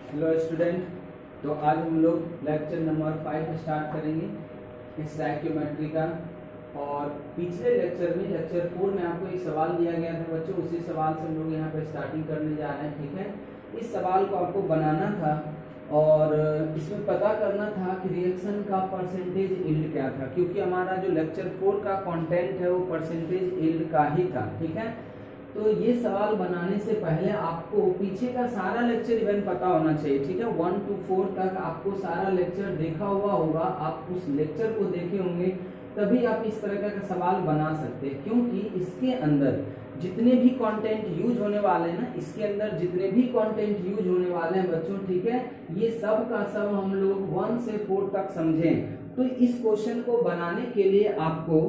Hello student. तो आज हम लोग लेक्चर नंबर 5 स्टार्ट करेंगे स्टैक्योमेट्री का। और पिछले लेक्चर में लेक्चर 4 में आपको एक सवाल दिया गया था बच्चों, उसी सवाल से हम लोग यहाँ पे स्टार्टिंग करने जा रहे हैं। ठीक है, इस सवाल को आपको बनाना था और इसमें पता करना था कि रिएक्शन का परसेंटेज यील्ड क्या था, क्योंकि हमारा जो लेक्चर 4 का कंटेंट है वो परसेंटेज यील्ड का ही था। ठीक है, तो ये सवाल बनाने से पहले आपको पीछे का सारा लेक्चर इवेंट पता होना चाहिए। ठीक है, 1 to 4 तक आपको सारा लेक्चर देखा हुआ होगा, आप उस लेक्चर को देखे होंगे, तभी आप इस तरह का सवाल बना सकते हैं। क्योंकि इसके अंदर जितने भी कंटेंट यूज होने वाले हैं ना, इसके अंदर जितने भी कंटेंट यूज होने वाले हैं बच्चों, ठीक है, ये सब का सब हम लोग 1 से 4 तक समझें। तो इस क्वेश्चन को बनाने के लिए आपको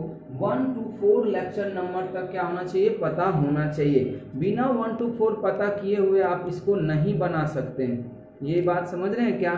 1 to 4 लेक्चर नंबर तक क्या होना चाहिए, पता होना चाहिए। बिना 1 to 4 पता किए हुए आप इसको नहीं बना सकते। ये बात समझ रहे हैं क्या?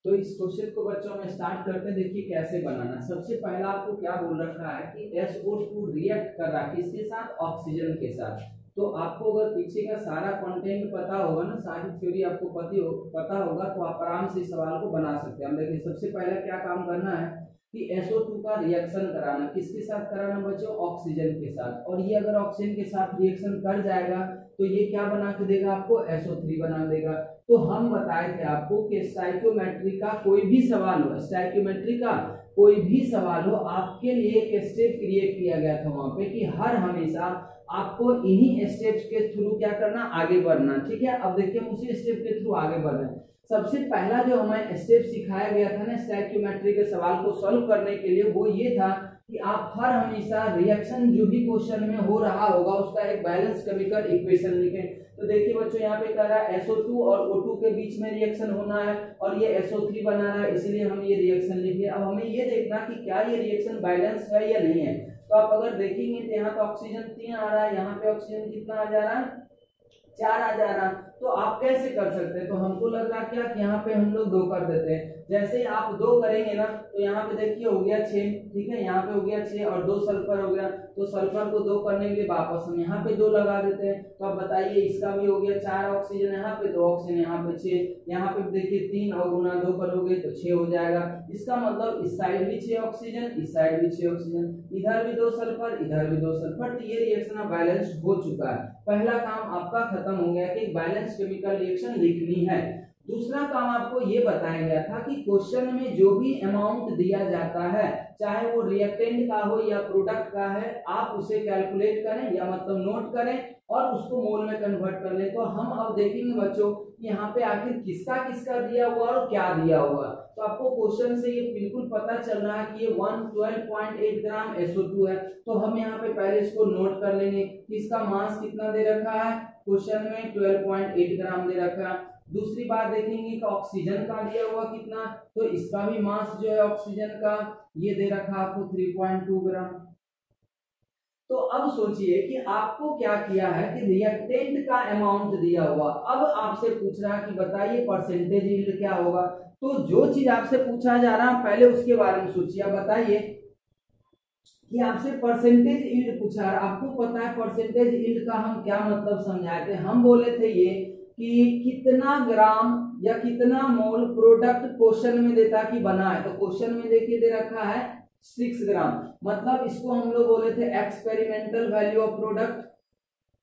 तो इस क्वेश्चन को बच्चों में स्टार्ट करते हैं। देखिए कैसे बनाना। सबसे पहला आपको क्या बोल रखा है कि SO2 रिएक्ट कर रहा है किसके साथ, ऑक्सीजन के साथ। तो आपको अगर पीछे का सारा कंटेंट पता होगा ना, सारी थ्योरी आपको पता होगा, तो आप आराम से सवाल को बना सकते हैं। देखिए सबसे पहला क्या काम करना है कि SO2 का रिएक्शन कराना, किसके साथ कराना बच्चों, ऑक्सीजन के साथ। और ये अगर ऑक्सीजन के साथ रिएक्शन कर जाएगा तो ये क्या बना के देगा आपको, SO3 बना देगा। तो हम बताए थे आपको कि स्टोइकियोमेट्री का कोई भी सवाल हो, स्टोइकियोमेट्री का कोई भी सवाल हो, आपके लिए एक स्टेप क्रिएट किया गया था वहां पे कि हर हमेशा आपको इन्हीं स्टेप्स के थ्रू क्या करना, आगे बढ़ना। ठीक है, अब देखिए हम उसी स्टेप के थ्रू आगे बढ़ रहे हैं। सबसे पहला जो हमें स्टेप सिखाया गया था ना स्टोइकियोमेट्री के सवाल को सॉल्व करने के लिए, वो ये था कि आप हर हमेशा रिएक्शन जो भी क्वेश्चन में हो रहा होगा उसका एक बैलेंस केमिकल इक्वेशन लिखें। तो देखिए बच्चों यहाँ पे कह रहा है SO2 और O2 के बीच में रिएक्शन होना है और ये SO3 बना रहा है, इसलिए हम ये रिएक्शन लिखे। अब हमें ये देखना कि क्या ये रिएक्शन बैलेंस है या नहीं है। तो आप अगर देखेंगे तो यहाँ पे ऑक्सीजन 3 आ रहा है, यहाँ पे ऑक्सीजन कितना आ जा रहा है, 4 आ जा रहा। तो आप कैसे कर सकते हैं, तो हमको लग रहा क्या कि यहाँ पे हम लोग 2 कर देते हैं। जैसे ही आप 2 करेंगे ना तो यहाँ पे देखिए हो गया 6। ठीक है, यहाँ पे हो गया 6 और 2 सल्फर हो गया। तो सल्फर को 2 करने के लिए वापस हम यहाँ पे 2 लगा देते हैं। तो आप बताइए इसका भी हो गया 4 ऑक्सीजन यहाँ पे, 2 ऑक्सीजन यहाँ पे 6, यहाँ पे देखिए 3 और गुना 2 करोगे तो 6 हो जाएगा। इसका मतलब इस साइड भी 6 ऑक्सीजन, इस साइड भी 6 ऑक्सीजन, इधर भी 2 सल्फर, इधर भी 2 सल्फर। तो ये रिएक्शन बैलेंस हो चुका है। पहला काम आपका खत्म हो गया कि बैलेंस केमिकल रिएक्शन लिखनी है। दूसरा काम आपको ये बताया गया था कि क्वेश्चन में जो भी अमाउंट दिया जाता है, चाहे वो रिएक्टेंट का हो या प्रोडक्ट का है, आप उसे कैलकुलेट करें या मतलब नोट करें और उसको मोल में कन्वर्ट कर लें। तो हम अब देखेंगे बच्चों यहाँ पे आखिर किसका किसका दिया हुआ और क्या दिया हुआ। तो आपको क्वेश्चन से ये बिल्कुल पता चल रहा है कि ये 112.8 ग्राम SO2 है। तो हम यहाँ पे पहले इसको नोट कर लेंगे कि इसका मास कितना दे रखा है, क्वेश्चन में 12.8 ग्राम दे रखा है। दूसरी बात देखेंगे कि ऑक्सीजन का दिया हुआ कितना, तो इसका भी मास जो है ऑक्सीजन का ये दे रखा आपको 3.2 ग्राम। तो अब सोचिए कि आपको क्या किया है कि रिएक्टेंट का अमाउंट दिया हुआ, अब आपसे पूछ रहा है कि बताइए परसेंटेज यील्ड क्या होगा। तो जो चीज आपसे पूछा जा रहा है पहले उसके बारे में सोचिए। बताइए कि आपसे परसेंटेज यील्ड पूछा है, आपको पता है परसेंटेज यील्ड का हम क्या मतलब समझाए थे। हम बोले थे ये कि कितना ग्राम या कितना मोल प्रोडक्ट क्वेश्चन में देता कि बना है। तो क्वेश्चन में देखिए दे रखा है 6 ग्राम, मतलब इसको हम लोग बोले थे experimental value of product,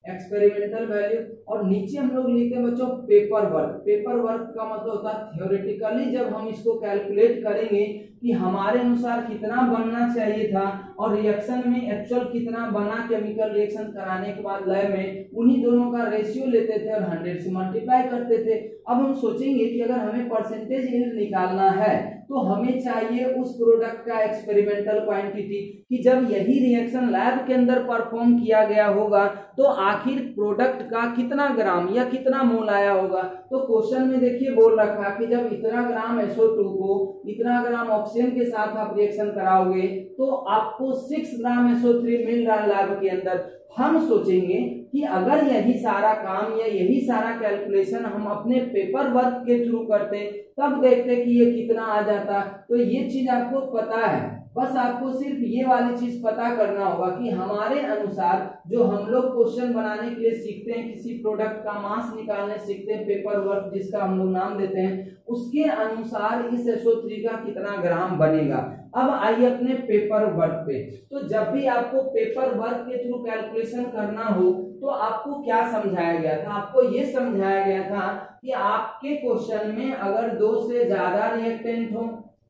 experimental value. और नीचे हम लोग लिखते हैं बच्चों पेपर वर्क। पेपर वर्क का मतलब होता है थ्योरेटिकली जब हम इसको कैलकुलेट करेंगे कि हमारे अनुसार कितना बनना चाहिए था और रिएक्शन में एक्चुअल कितना बना केमिकल रिएक्शन कराने के बाद लैब में, उन्हीं दोनों का रेशियो लेते थे और 100 से मल्टीप्लाई करते थे। अब हम सोचेंगे कि अगर हमें परसेंटेज यील्ड निकालना है तो हमें चाहिए उस प्रोडक्ट का एक्सपेरिमेंटल क्वांटिटी कि जब यही रिएक्शन लैब के अंदर परफॉर्म किया गया होगा तो आखिर प्रोडक्ट का कितना ग्राम या कितना मोल आया होगा। तो क्वेश्चन में देखिए बोल रखा कि जब इतना ग्राम SO2 को इतना ग्राम ऑक्सीजन के साथ आप रिएक्शन कराओगे तो आपको 6 ग्राम SO3 मिल रहा है लैब के अंदर। हम सोचेंगे कि अगर यही सारा काम या यही सारा कैलकुलेशन हम अपने पेपर वर्क के थ्रू करते तब देखते कि ये कितना आ जाता। तो ये चीज आपको पता है बस आपको सिर्फ ये वाली चीज पता करना होगा कि हमारे अनुसार जो हम लोग क्वेश्चन बनाने के लिए सीखते हैं, किसी प्रोडक्ट का मास निकालने सीखते हैं, पेपर वर्क जिसका हम लोग नाम देते हैं, उसके अनुसार इस SO3 का कितना ग्राम बनेगा। अब आइए अपने पेपर वर्क पे। तो जब भी आपको पेपर वर्क के थ्रू कैलकुलेशन करना हो तो आपको क्या समझाया गया था? आपको ये समझाया गया था कि आपके क्वेश्चन में अगर 2 से ज्यादा रिएक्टेंट हो,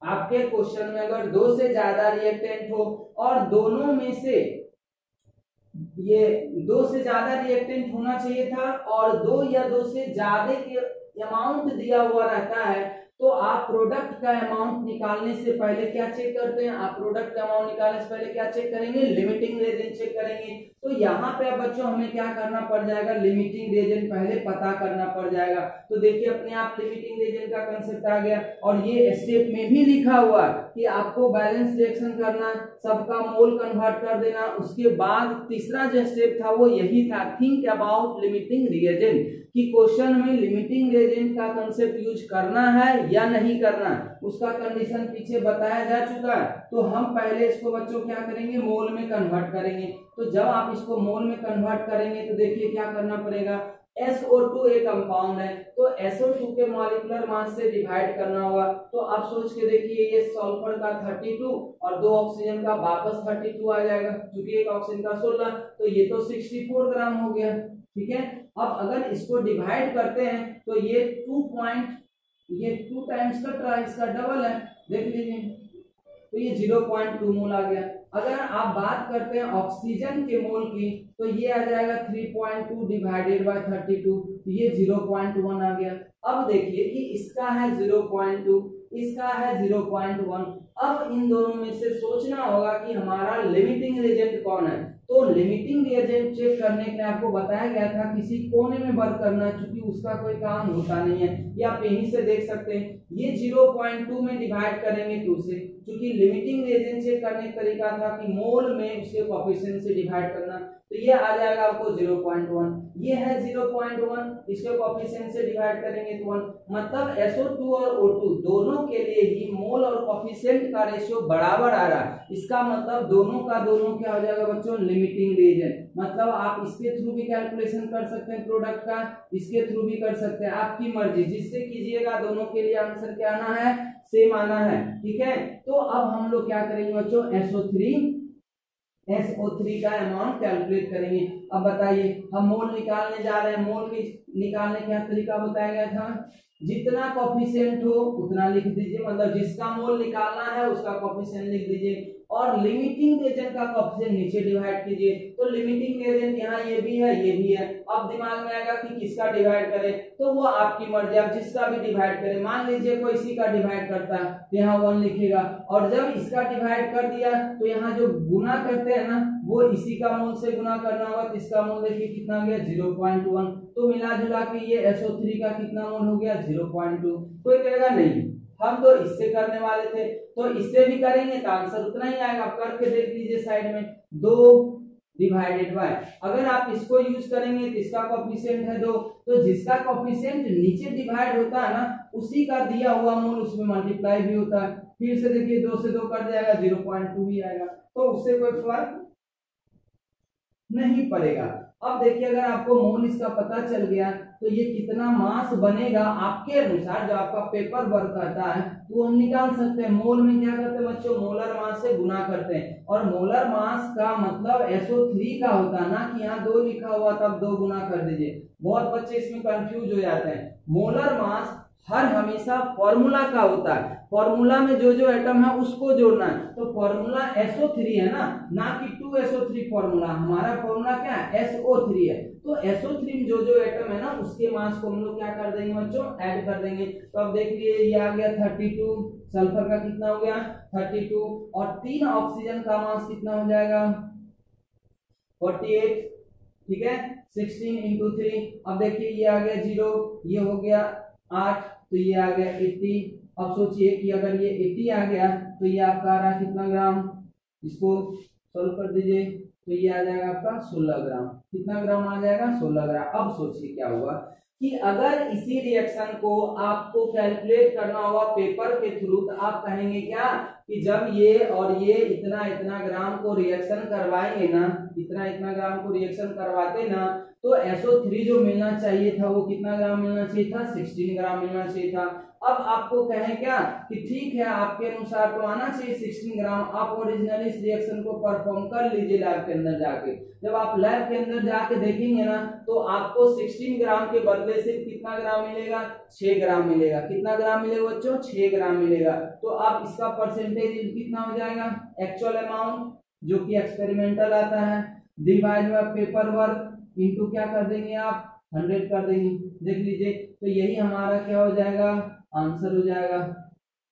आपके क्वेश्चन में अगर 2 से ज्यादा रिएक्टेंट हो और दोनों में से ये 2 से ज्यादा रिएक्टेंट होना चाहिए था और 2 या 2 से ज्यादा के अमाउंट दिया हुआ रहता है, तो आप प्रोडक्ट का अमाउंट निकालने से पहले क्या चेक करते हैं? आप प्रोडक्ट का अमाउंट निकालने से पहले क्या चेक करेंगे? लिमिटिंग रिएजेंट चेक करेंगे। तो यहाँ पे अब बच्चों हमें क्या करना पड़ जाएगा? लिमिटिंग रिएजेंट पहले पता करना पड़ जाएगा। तो देखिए अपने आप लिमिटिंग रिएजेंट का कंसेप्ट आ गया और ये स्टेप में भी लिखा हुआ कि आपको बैलेंस रिएक्शन करना, सबका मोल कन्वर्ट कर देना। उसके बाद तीसरा जो स्टेप था वो यही था, थिंक अबाउट लिमिटिंग रिएजेंट, कि क्वेश्चन में लिमिटिंग रिएजेंट का कंसेप्ट यूज करना है या नहीं करना, उसका कंडीशन पीछे बताया जा चुका है। तो हम पहले इसको बच्चों क्या करेंगे? मोल में कन्वर्ट करेंगे। तो जब आप इसको मोल में कन्वर्ट करेंगे तो देखिए क्या करना पड़ेगा, SO2 एक कंपाउंड है, तो SO2 के मॉलिक्यूलर मास से डिवाइड करना होगा। तो आप सोच के देखिए, ये सल्फर का 32 और 2 ऑक्सीजन का वापस 32 आ जाएगा, क्योंकि एक ऑक्सीजन का 16, तो ये तो 64 ग्राम हो गया। ठीक है, अब अगर इसको डिवाइड करते हैं तो ये 2 टाइम्स कट रहा है, इसका डबल है, देख लीजिए, तो ये 0.2 मोल आ गया। अगर आप बात करते हैं ऑक्सीजन के मोल की तो ये आ जाएगा 3.2 डिवाइडेड बाय 32, तो ये 0.1 आ गया। अब देखिए कि इसका है 0.2, इसका है 0.1। अब इन दोनों में से सोचना होगा कि हमारा लिमिटिंग रिएजेंट कौन है। तो लिमिटिंग रिएजेंट चेक करने के लिए आपको बताया गया था किसी कोने में वर्क करना, क्योंकि उसका कोई काम होता नहीं है। ये आप यहीं से देख सकते हैं, ये 0.2 में डिवाइड करेंगे 2 से, क्योंकि लिमिटिंग रिएजेंट चेक करने का तरीका था कि मोल में उसके कोएफिशिएंट से डिवाइड करना। तो ये आ जाएगा आपको 0.1, ये है 0.1, इसके कोएफिशिएंट से डिवाइड करेंगे तो 1। मतलब SO2 और O2 दोनों के लिए ही मोल और कोएफिशिएंट का रेशियो बराबर आ रहा है। इसका मतलब दोनों का दोनों क्या हो जाएगा बच्चों? Limiting reagent. मतलब आप इसके थ्रू भी कैलकुलेशन कर सकते हैं प्रोडक्ट का, इसके थ्रू भी कर सकते हैं, आपकी मर्जी, जिससे कीजिएगा दोनों के लिए आंसर क्या आना है? सेम आना है। ठीक है, तो अब हम लोग क्या करेंगे बच्चों? SO3 का अमाउंट कैलकुलेट करेंगे। अब बताइए, हम मोल निकालने जा रहे हैं, मोल की निकालने का तरीका बताया गया था, जितना कोएफिशिएंट हो उतना लिख दीजिए, मतलब जिसका मोल निकालना है उसका कोएफिशिएंट लिख दीजिए और लिमिटिंग रिएजेंट का कोएफिशिएंट नीचे डिवाइड कीजिए। तो लिमिटिंग रिएजेंट यहाँ ये भी है, ये भी है। अब दिमाग में आएगा कि किसका डिवाइड करें, तो वो आपकी मर्जी, आप जिसका भी डिवाइड करें। मान लीजिए कोई इसी का डिवाइड करता है तो यहाँ 1 लिखेगा, और जब इसका डिवाइड कर दिया तो यहाँ जो गुना करते हैं ना, वो इसी का मोल से गुना करना होगा। तो इसका मोल देखिए कितना गया? 0.1। तो मिला जुला के ये SO3 का कितना मोल हो गया? 0.2। कोई कहेगा नहीं हम तो इससे करने वाले थे, तो इससे भी करेंगे तो आंसर उतना ही आएगा। आप करके देख लीजिए साइड में, 2 डिवाइडेड बाय, अगर आप इसको यूज करेंगे तो इसका कोएफिशिएंट है 2, तो जिसका कोएफिशिएंट नीचे डिवाइड होता है ना, उसी का दिया हुआ मोल उसमें मल्टीप्लाई भी होता है। फिर से देखिए 2 से 2 कट जाएगा, 0.2 ही आएगा, तो उससे कोई फर्क नहीं पड़ेगा। अब देखिए अगर आपको मोल इसका पता चल गया तो ये कितना मास बनेगा आपके अनुसार, जो आपका पेपर वर्क करता है तो हम निकाल सकते हैं। मोल में क्या करते हैं बच्चों? मोलर मास से गुना करते हैं, और मोलर मास का मतलब SO3 का होता है ना, कि यहाँ 2 लिखा हुआ तब 2 गुना कर दीजिए। बहुत बच्चे इसमें कंफ्यूज हो जाते हैं। मोलर मास हर हमेशा फॉर्मूला का होता है, फॉर्मूला में जो जो एटम है उसको जोड़ना है। तो फॉर्मूला SO3 है ना कि 2SO3 फॉर्मूला, हमारा फॉर्मूला क्या है? SO3 है। तो SO3 में जो जो एटम है ना उसके मास को हम लोग क्या कर देंगे बच्चों? ऐड कर देंगे। तो अब देख लिए ये आ गया 32, सल्फर का कितना हो गया? 32, और 3 ऑक्सीजन का मास कितना हो जाएगा? 48। ठीक है, 16 × 3। अब देखिए ये आ गया 0, ये हो गया 8, तो ये आ गया 80। अब सोचिए कि अगर ये 80 आ गया तो ये आपका आ रहा है कितना ग्राम? इसको सॉल्व कर दीजिए तो ये आ जाएगा आपका 16 ग्राम। कितना ग्राम आ जाएगा? 16 ग्राम। अब सोचिए क्या हुआ कि अगर इसी रिएक्शन को आपको कैलकुलेट करना होगा पेपर के थ्रू, तो आप कहेंगे क्या कि जब ये और ये इतना इतना ग्राम को रिएक्शन करवाएंगे ना, इतना इतना ग्राम को रिएक्शन करवाते ना, तो SO3 जो मिलना चाहिए था वो कितना ग्राम मिलना चाहिए था, 16 ग्राम मिलना चाहिए था। अब आपको कहें क्या कि ठीक है आपके अनुसार तो आना चाहिए 16 ग्राम, आप ओरिजिनली इस रिएक्शन को परफॉर्म कर लीजिए लैब के अंदर जाके। जब आप लैब के अंदर जाके देखेंगे ना, तो आपको 16 ग्राम के बदले से कितना ग्राम मिलेगा, 6 ग्राम मिलेगा। कितना ग्राम मिलेगा बच्चों, 6 ग्राम मिलेगा। तो आप इसका परसेंटेज कितना हो जाएगा, एक्चुअल अमाउंट जो कि एक्सपेरिमेंटल आता है, divide by paper work into क्या कर देंगे आप, 100 कर देंगे। देख लीजिए, तो यही हमारा क्या हो जाएगा, आंसर हो जाएगा।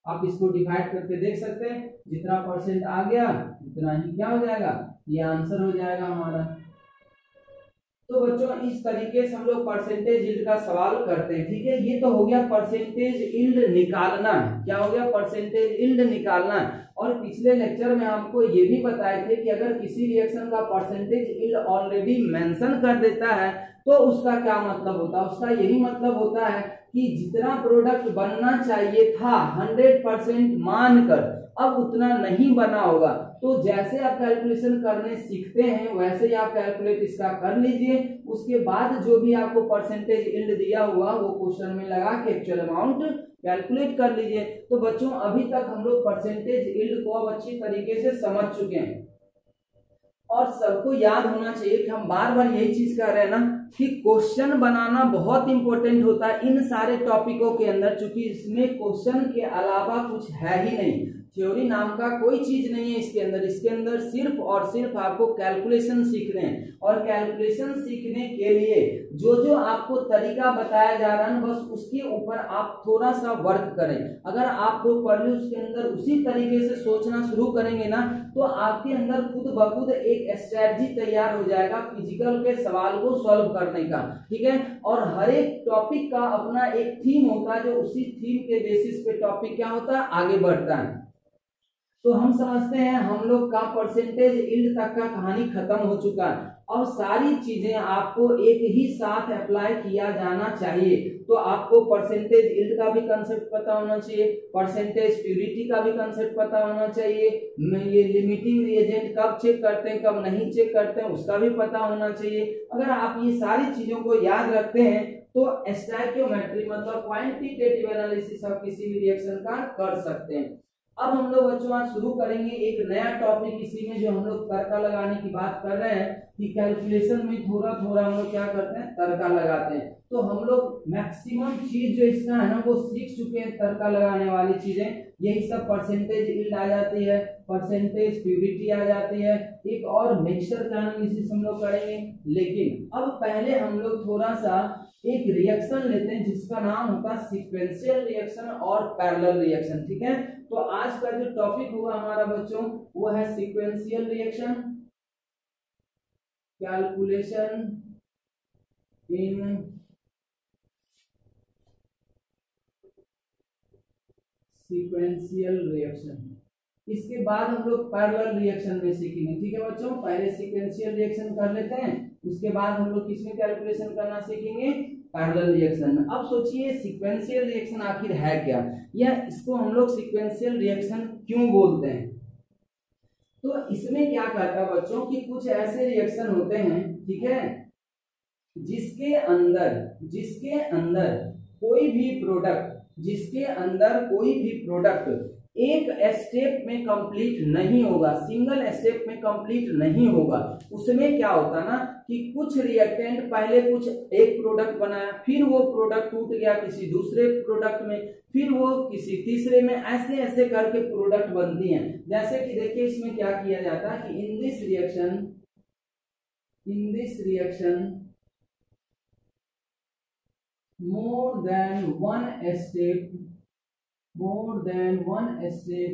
आप इसको डिवाइड करके देख सकते हैं, जितना परसेंट आ गया उतना ही क्या हो जाएगा, ये आंसर हो जाएगा हमारा। तो बच्चों इस तरीके से हम लोग परसेंटेज यील्ड का सवाल करते हैं, ठीक है। ये तो हो गया परसेंटेज यील्ड निकालना है, क्या हो गया, परसेंटेज यील्ड निकालना है। और पिछले लेक्चर में आपको ये भी बताए थे कि अगर किसी रिएक्शन का परसेंटेज यील्ड ऑलरेडी मेंशन कर देता है तो उसका क्या मतलब होता है, उसका यही मतलब होता है कि जितना प्रोडक्ट बनना चाहिए था 100% मानकर अब उतना नहीं बना होगा। तो जैसे आप कैलकुलेशन करने सीखते हैं वैसे ही आप कैलकुलेट इसका कर लीजिए, उसके बाद जो भी आपको परसेंटेज यील्ड दिया हुआ वो क्वेश्चन में लगा के एक्चुअल अमाउंट कैलकुलेट कर लीजिए। तो बच्चों अभी तक हम लोग परसेंटेज यील्ड को अब अच्छी तरीके से समझ चुके हैं, और सबको याद होना चाहिए कि हम बार बार यही चीज कर रहे हैं ना कि क्वेश्चन बनाना बहुत इंपॉर्टेंट होता है इन सारे टॉपिकों के अंदर, चूंकि इसमें क्वेश्चन के अलावा कुछ है ही नहीं, थ्योरी नाम का कोई चीज नहीं है इसके अंदर। इसके अंदर सिर्फ और सिर्फ आपको कैलकुलेशन सीखने हैं, और कैलकुलेशन सीखने के लिए जो जो आपको तरीका बताया जा रहा है बस उसके ऊपर आप थोड़ा सा वर्क करें। अगर आप लोग प्रॉपर्ली उसके अंदर उसी तरीके से सोचना शुरू करेंगे ना, तो आपके अंदर खुद ब खुद एक स्ट्रेटजी तैयार हो जाएगा फिजिकल के सवाल को सॉल्व करने का, ठीक है। और हर एक टॉपिक का अपना एक थीम होता है, जो उसी थीम के बेसिस पे टॉपिक क्या होता है, आगे बढ़ता है। तो हम समझते हैं हम लोग का परसेंटेज यील्ड तक का कहानी खत्म हो चुका है। अब सारी चीजें आपको एक ही साथ अप्लाई किया जाना चाहिए। तो आपको परसेंटेज यील्ड का भी कंसेप्ट पता होना चाहिए, परसेंटेज प्यूरिटी का भी कंसेप्ट पता होना चाहिए, ये लिमिटिंग रिएजेंट कब चेक करते हैं कब नहीं चेक करते हैं उसका भी पता होना चाहिए। अगर आप ये सारी चीजों को याद रखते हैं तो स्टोइकियोमेट्री मतलब क्वांटिटेटिव एनालिसिस आप किसी भी रिएक्शन का कर सकते हैं। अब हम लोग बच्चों आज शुरू करेंगे एक नया टॉपिक इसी में, जो हम लोग तड़का लगाने की बात कर रहे हैं कि कैलकुलेशन में थोड़ा थोड़ा हम लोग क्या करते हैं, तड़का लगाते हैं। तो हम लोग मैक्सिमम चीज जो इसका है ना वो सीख चुके हैं, तड़का लगाने वाली चीजें यही सब परसेंटेज यील्ड आ जाती है, परसेंटेज प्यूरिटी आ जाती है, एक और मिक्सचर का एनालिसिस हम लोग करेंगे। लेकिन अब पहले हम लोग थोड़ा सा एक रिएक्शन लेते हैं जिसका नाम होता है सीक्वेंशियल रिएक्शन और पैरेलल रिएक्शन, ठीक है। तो आज का जो टॉपिक होगा हमारा बच्चों वो है sequential reaction, calculation in sequential reaction. इसके बाद हम लोग पैरेलल रिएक्शन में सीखेंगे, ठीक है बच्चों। पहले सीक्वेंशियल रिएक्शन कर लेते हैं, उसके बाद हम लोग किसमें कैलकुलेशन करना सीखेंगे, पैरेलल रिएक्शन में। अब सोचिए सीक्वेंशियल रिएक्शन आखिर है क्या, या इसको हम लोग सीक्वेंशियल रिएक्शन क्यों बोलते हैं। तो इसमें क्या कहता है बच्चों कि कुछ ऐसे रिएक्शन होते हैं, ठीक है, जिसके अंदर कोई भी प्रोडक्ट एक स्टेप में कंप्लीट नहीं होगा, सिंगल स्टेप में कंप्लीट नहीं होगा। उसमें क्या होता ना कि कुछ रिएक्टेंट पहले कुछ एक प्रोडक्ट बनाया, फिर वो प्रोडक्ट टूट गया किसी दूसरे प्रोडक्ट में, फिर वो किसी तीसरे में, ऐसे ऐसे करके प्रोडक्ट बनती हैं। जैसे कि देखिए इसमें क्या किया जाता है कि in this reaction more than one step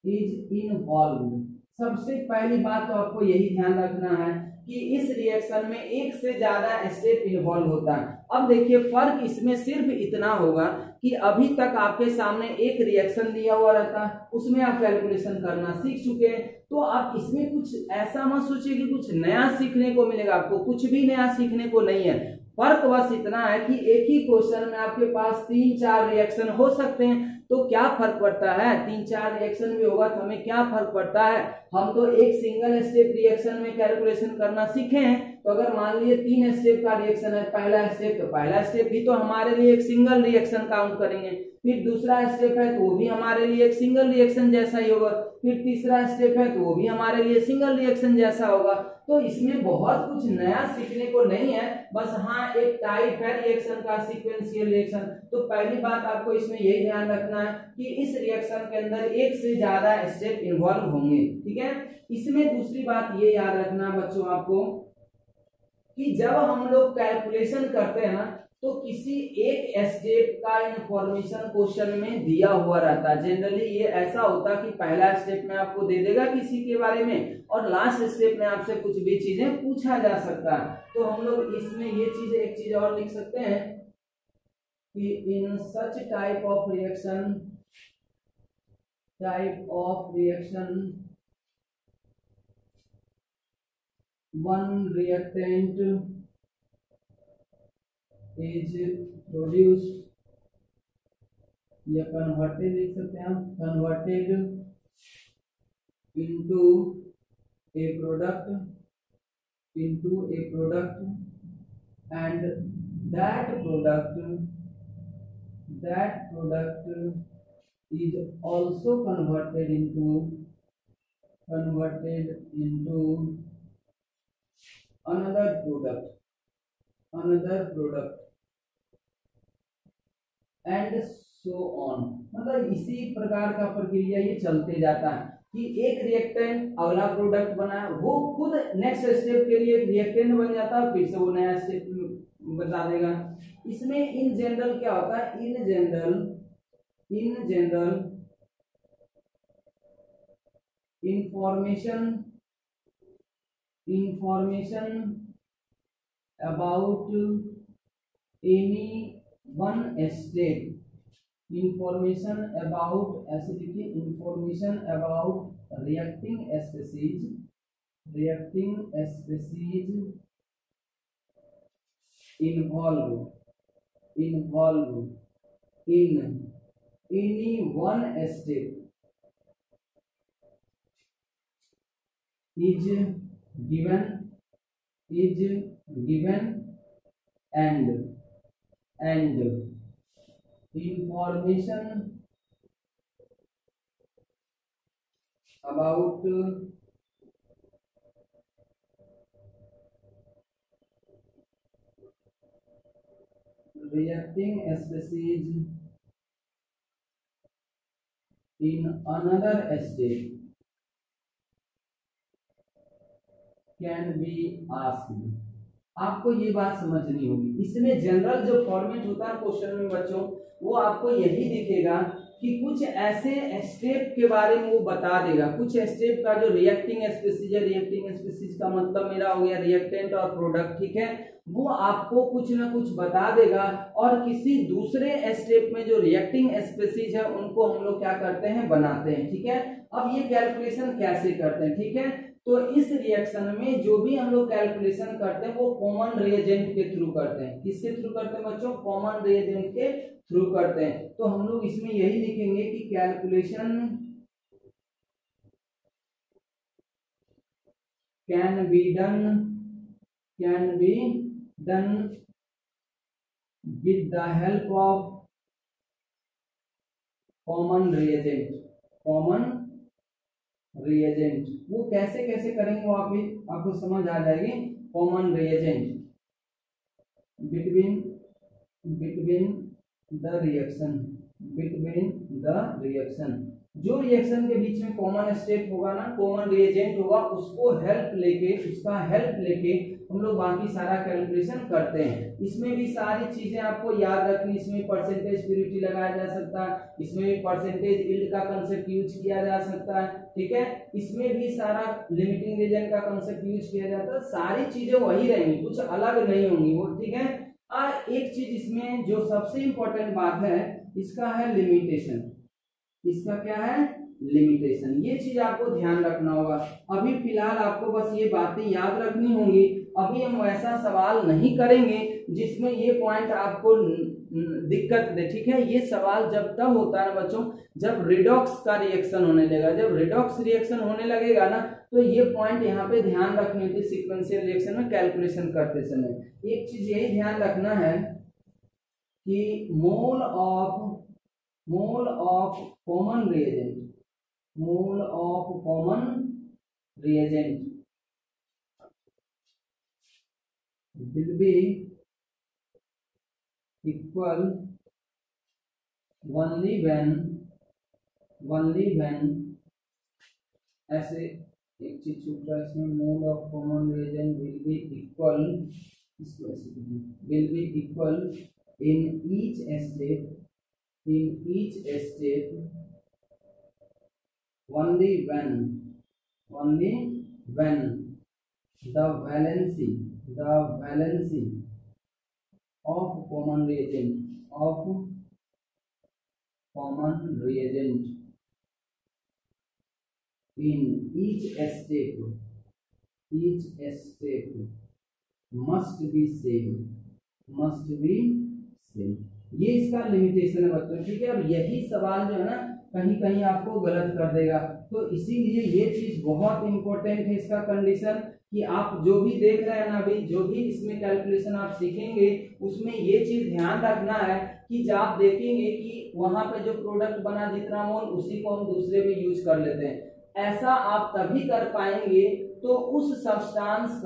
is involved। सबसे पहली बात तो आपको यही ध्यान रखना है कि इस रिएक्शन में एक से ज्यादा स्टेप इन्वॉल्व होता है। अब देखिए फर्क इसमें सिर्फ इतना होगा कि अभी तक आपके सामने एक रिएक्शन दिया हुआ रहता है, उसमें आप कैलकुलेशन करना सीख चुके हैं। तो आप इसमें कुछ ऐसा मत सोचिए कि कुछ नया सीखने को मिलेगा, आपको कुछ भी नया सीखने को नहीं है। फर्क बस इतना है कि एक ही क्वेश्चन में आपके पास 3-4 रिएक्शन हो सकते हैं, तो क्या फर्क पड़ता है, 3-4 रिएक्शन भी होगा तो हमें क्या फर्क पड़ता है, हम तो एक सिंगल स्टेप रिएक्शन में कैलकुलेशन करना सीखे हैं। तो अगर मान लीजिए 3 स्टेप का रिएक्शन है, पहला स्टेप, तो पहला स्टेप भी तो हमारे लिए एक सिंगल रिएक्शन काउंट करेंगे, फिर दूसरा स्टेप है तो वो भी हमारे लिए एक सिंगल रिएक्शन जैसा ही होगा, फिर तीसरा स्टेप है तो वो भी हमारे लिए सिंगल रिएक्शन जैसा होगा। तो इसमें बहुत कुछ नया सीखने को नहीं है, बस हाँ एक टाइप है रिएक्शन का, सीक्वेंशियल रिएक्शन। तो पहली बात आपको इसमें यही ध्यान रखना है कि इस रिएक्शन के अंदर एक से ज्यादा स्टेप इन्वॉल्व होंगे, ठीक है। इसमें दूसरी बात ये याद रखना बच्चों आपको कि जब हम लोग कैलकुलेशन करते हैं ना, तो किसी एक स्टेप का इंफॉर्मेशन क्वेश्चन में दिया हुआ रहता है। जनरली ये ऐसा होता है कि पहला स्टेप में आपको दे देगा किसी के बारे में, और लास्ट स्टेप में आपसे कुछ भी चीजें पूछा जा सकता है। तो हम लोग इसमें ये चीज, एक चीज और लिख सकते हैं कि in such type of reaction one reactant is produced, या कन्वर्टेड लिख सकते हैं हम, converted into a product and that product is also converted into another product and so on। मतलब इसी प्रकार का प्रक्रिया ये चलते जाता है कि एक रिएक्टेंट अगला प्रोडक्ट बना, वो खुद नेक्स्ट स्टेप के लिए रिएक्टेंट बन जाता है, फिर से वो नया स्टेप बता देगा। इसमें इन जनरल क्या होता है, in general information about any one step, information about, ऐसे लिखिए, information about reacting species involved in any one step is given and information about reacting species in another step can be asked। आपको ये बात समझनी होगी। इसमें general जो format होता है क्वेश्चन में बच्चों, वो आपको यही दिखेगा कि कुछ ऐसे स्टेप के बारे में वो बता देगा, कुछ स्टेप का जो रिएक्टिंग स्पीसीज है, रिएक्टिंग स्पीसीज का मतलब मेरा हो गया रिएक्टेंट और प्रोडक्ट, ठीक है, वो आपको कुछ ना कुछ बता देगा। और किसी दूसरे स्टेप में जो रिएक्टिंग स्पीसीज है उनको हम लोग क्या करते हैं, बनाते हैं, ठीक है। अब ये कैलकुलेशन कैसे करते हैं, ठीक है, तो इस रिएक्शन में जो भी हम लोग कैलकुलेशन करते हैं वो कॉमन रिएजेंट के थ्रू करते हैं। किसके थ्रू करते हैं बच्चों, कॉमन रिएजेंट के थ्रू करते हैं। तो हम लोग इसमें यही लिखेंगे कि calculation can be done with the help of common reagent. वो कैसे कैसे करेंगे वो आपको समझ आ जाएगी। Common reagent between the reaction, जो रिएक्शन के बीच में कॉमन स्टेप होगा ना, कॉमन रिएजेंट होगा, उसको उसका हेल्प लेके हम लोग बाकी सारा कैलकुलेशन करते हैं। इसमें भी सारी चीजें आपको याद रखनी, इसमें परसेंटेज प्योरिटी लगाया जा सकता है, इसमें भी परसेंटेज यील्ड का कंसेप्ट यूज किया जा सकता है, ठीक है, इसमें भी सारा लिमिटिंग रीजन का कंसेप्ट यूज किया जाता है। सारी चीजें वही रहेंगी, कुछ अलग नहीं होंगी वो, ठीक है। एक चीज इसमें जो सबसे इंपॉर्टेंट बात है, इसका है लिमिटेशन। इसका क्या है, लिमिटेशन। ये चीज आपको ध्यान रखना होगा। अभी फिलहाल आपको बस ये बातें याद रखनी होंगी। अभी हम वैसा सवाल नहीं करेंगे जिसमें ये पॉइंट आपको दिक्कत दे, ठीक है। ये सवाल जब तब होता है ना बच्चों, जब रिडॉक्स का रिएक्शन होने लगेगा। जब रिडॉक्स रिएक्शन होने लगेगा ना, तो ये पॉइंट यहाँ पे ध्यान रखनी होती है सीक्वेंशियल रिएक्शन में कैलकुलेशन करते समय। एक चीज यही ध्यान रखना है कि mole of common reagent will be equal only when ऐसे एक चीज छूट रहा है इसमें, mole of common reagent will be equal in each state only when the valency of common reagent in each state must be same। ये इसका limitation है बच्चों, ठीक है। और यही सवाल जो है ना कहीं कहीं आपको गलत कर देगा, तो इसीलिए ये चीज बहुत इंपॉर्टेंट है इसका कंडीशन, कि आप जो भी देख रहे हैं ना अभी, जो भी इसमें कैलकुलेशन आप सीखेंगे उसमें ये चीज ध्यान रखना है कि जब आप देखेंगे कि वहां पे जो प्रोडक्ट बना जितना मोल उसी को हम दूसरे में यूज कर लेते हैं, ऐसा आप तभी कर पाएंगे तो उस सब्सटेंस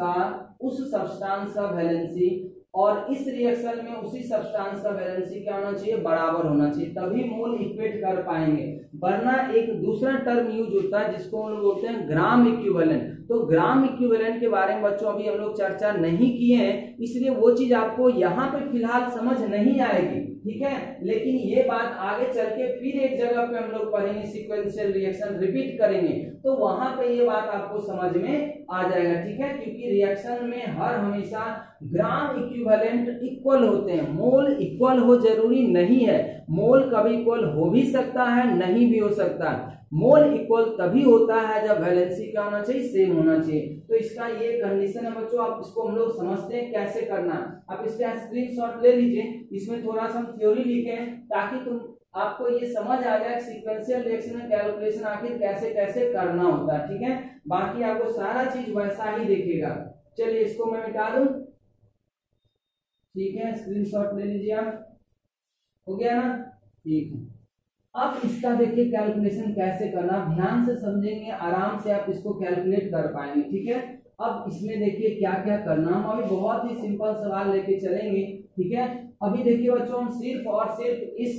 का वैलेंसी और इस रिएक्शन में उसी सब्सटेंस का वैलेंसी क्या होना चाहिए, बराबर होना चाहिए, तभी मोल इक्वेट कर पाएंगे। वरना एक दूसरा टर्म यूज होता है जिसको हम लोग बोलते हैं ग्राम इक्विवेलेंट। तो ग्राम इक्विवेलेंट के बारे में बच्चों अभी हम लोग चर्चा नहीं किए हैं, इसलिए वो चीज आपको यहाँ पे फिलहाल समझ नहीं आएगी, ठीक है। लेकिन ये बात आगे चल के फिर एक जगह पे हम लोग पढ़ेंगे, सीक्वेंशियल रिएक्शन रिपीट करेंगे, तो वहां पे ये बात आपको समझ में आ जाएगा, ठीक है। क्योंकि रिएक्शन में हर हमेशा ग्राम इक्विवेलेंट इक्वल होते हैं, मोल इक्वल हो जरूरी नहीं है। मोल कभी इक्वल हो भी सकता है, नहीं भी हो सकता है। मोल इक्वल तभी होता है जब वैलेंसी क्या होना चाहिए, सेम होना चाहिए। तो इसका ये कंडीशन है बच्चों, आप इसको हम लोग समझते हैं कैसे करना। आप इसका स्क्रीनशॉट ले लीजिए, इसमें थोड़ा सा हम थ्योरी लिखे ताकि आपको ये समझ आ जाए सीक्वेंशियल रिएक्शन में कैलकुलेशन आखिर कैसे कैसे करना होता है, ठीक है। बाकी आपको सारा चीज वैसा ही दिखेगा। चलिए इसको मैं मिटा दूं, ठीक है। स्क्रीनशॉट ले लीजिए आप, हो गया ना, ठीक है। अब इसका देखिए कैलकुलेशन कैसे करना, ध्यान से समझेंगे आराम से आप इसको कैलकुलेट कर पाएंगे, ठीक है। अब इसमें देखिए क्या क्या करना, हम अभी बहुत ही सिंपल सवाल लेके चलेंगे, ठीक है। अभी देखिए बच्चों हम सिर्फ और सिर्फ इस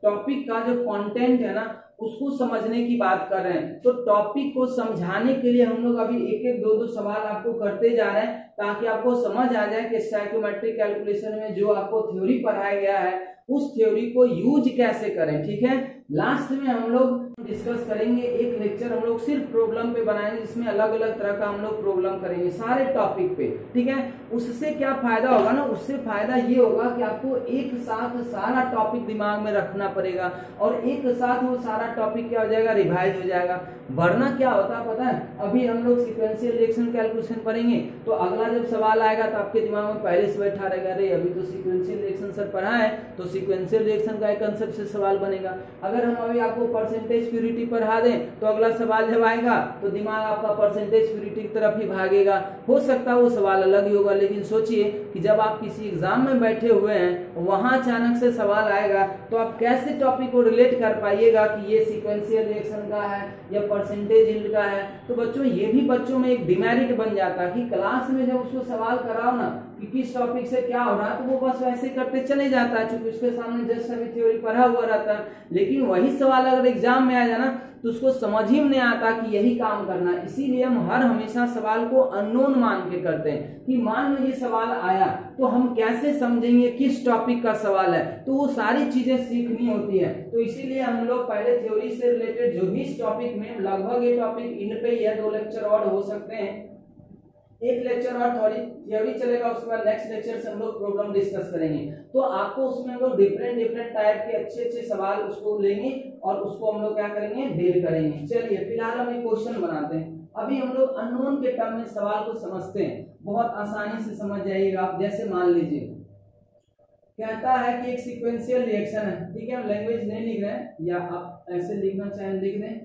टॉपिक का जो कंटेंट है ना उसको समझने की बात कर रहे हैं। तो टॉपिक को समझाने के लिए हम लोग अभी एक एक दो सवाल आपको करते जा रहे हैं ताकि आपको समझ आ जाए कि स्टोइकोमेट्रिक कैलकुलेशन में जो आपको थ्योरी पढ़ाया गया है उस थ्योरी को यूज कैसे करें, ठीक है। लास्ट में हम लोग डिस्कस करेंगे, एक लेक्चर हम लोग सिर्फ प्रॉब्लम पे बनाएंगे जिसमें अलग अलग तरह का हम लोग प्रॉब्लम करेंगे सारे टॉपिक पे, ठीक है। उससे क्या फायदा होगा ना, उससे फायदा ये होगा कि आपको एक साथ सारा टॉपिक दिमाग में रखना पड़ेगा और एक साथ वो सारा टॉपिक क्या हो जाएगा, रिवाइज हो जाएगा। वरना क्या होता है पता है, अभी हम लोग सीक्वेंशियल रिएक्शन कैलकुलेशन पढ़ेंगे तो अगला जब सवाल आएगा तो आपके दिमाग में पहले से बैठा रहेगा, अरे अभी तो सीक्वेंशियल रिएक्शन सर पढ़ा है, तो सीक्वेंशियल रिएक्शन का एक कंसेप्ट से सवाल बनेगा। अगर हम अभी आपको परसेंटेज प्यूरिटी पढ़ा दें तो अगला सवाल जब आएगा तो दिमाग आपका परसेंटेज प्यूरिटी की तरफ ही भागेगा। हो सकता है वो सवाल अलग ही होगा, लेकिन सोचिए कि जब आप किसी एग्जाम में बैठे हुए हैं वहां अचानक से सवाल आएगा तो आप कैसे टॉपिक को रिलेट कर पाइएगा कि ये सीक्वेंशियल रिएक्शन का है या परसेंटेज यील्ड का है। तो बच्चों ये भी बच्चों में एक डिमेरिट बन जाता है कि क्लास में जब उसको सवाल कराओ ना कि किस टॉपिक से क्या हो रहा है तो वो बस वैसे करते चले जाता है, क्योंकि उसके सामने जस्ट अभी थ्योरी पढ़ा हुआ रहता है। लेकिन वही सवाल अगर एग्जाम में आ जाना तो उसको समझ ही नहीं आता कि यही काम करना। इसीलिए हम हर हमेशा सवाल को अननोन मान के करते हैं कि मान लो ये सवाल आया तो हम कैसे समझेंगे किस टॉपिक का सवाल है, तो वो सारी चीजें सीखनी होती है। तो इसीलिए हम लोग पहले थ्योरी से रिलेटेड जो भी इस टॉपिक में, लगभग ये टॉपिक इन पे ही है, 2 लेक्चर और हो सकते हैं, एक लेक्चर और थ्योरी चलेगा, उसके बाद नेक्स्ट लेक्चर से हम लोग प्रॉब्लम डिस्कस करेंगे। तो आपको उसमें हम लोग डिफरेंट टाइप के अच्छे सवाल उसको लेंगे और उसको हम लोग क्या करेंगे, डील करेंगे। चलिए फिलहाल हम एक क्वेश्चन बनाते हैं। अभी हम लोग अननोन के टर्म में सवाल को समझते हैं। बहुत आसानी से समझ जाइएगा आप। जैसे मान लीजिए कहता है कि एक सीक्वेंशियल रिएक्शन है, ठीक है, हम लैंग्वेज नहीं लिख रहे हैं, या आप ऐसे लिखना चाहें लिख दें,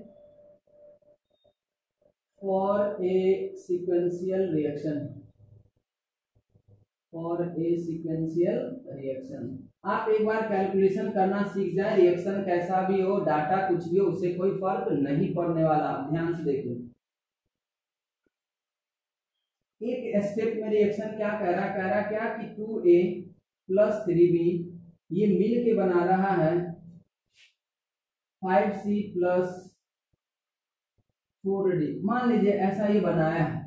for a sequential reaction, for a sequential reaction. आप एक बार कैलकुलेशन करना सीख जाए, रिएक्शन कैसा भी हो, डाटा कुछ भी हो, उससे कोई फर्क नहीं पड़ने वाला। ध्यान से देखिए, एक स्टेप में रिएक्शन क्या कह रहा क्या कि 2a + 3b ये मिल के बना रहा है 5c + 4d, मान लीजिए ऐसा ये बनाया है।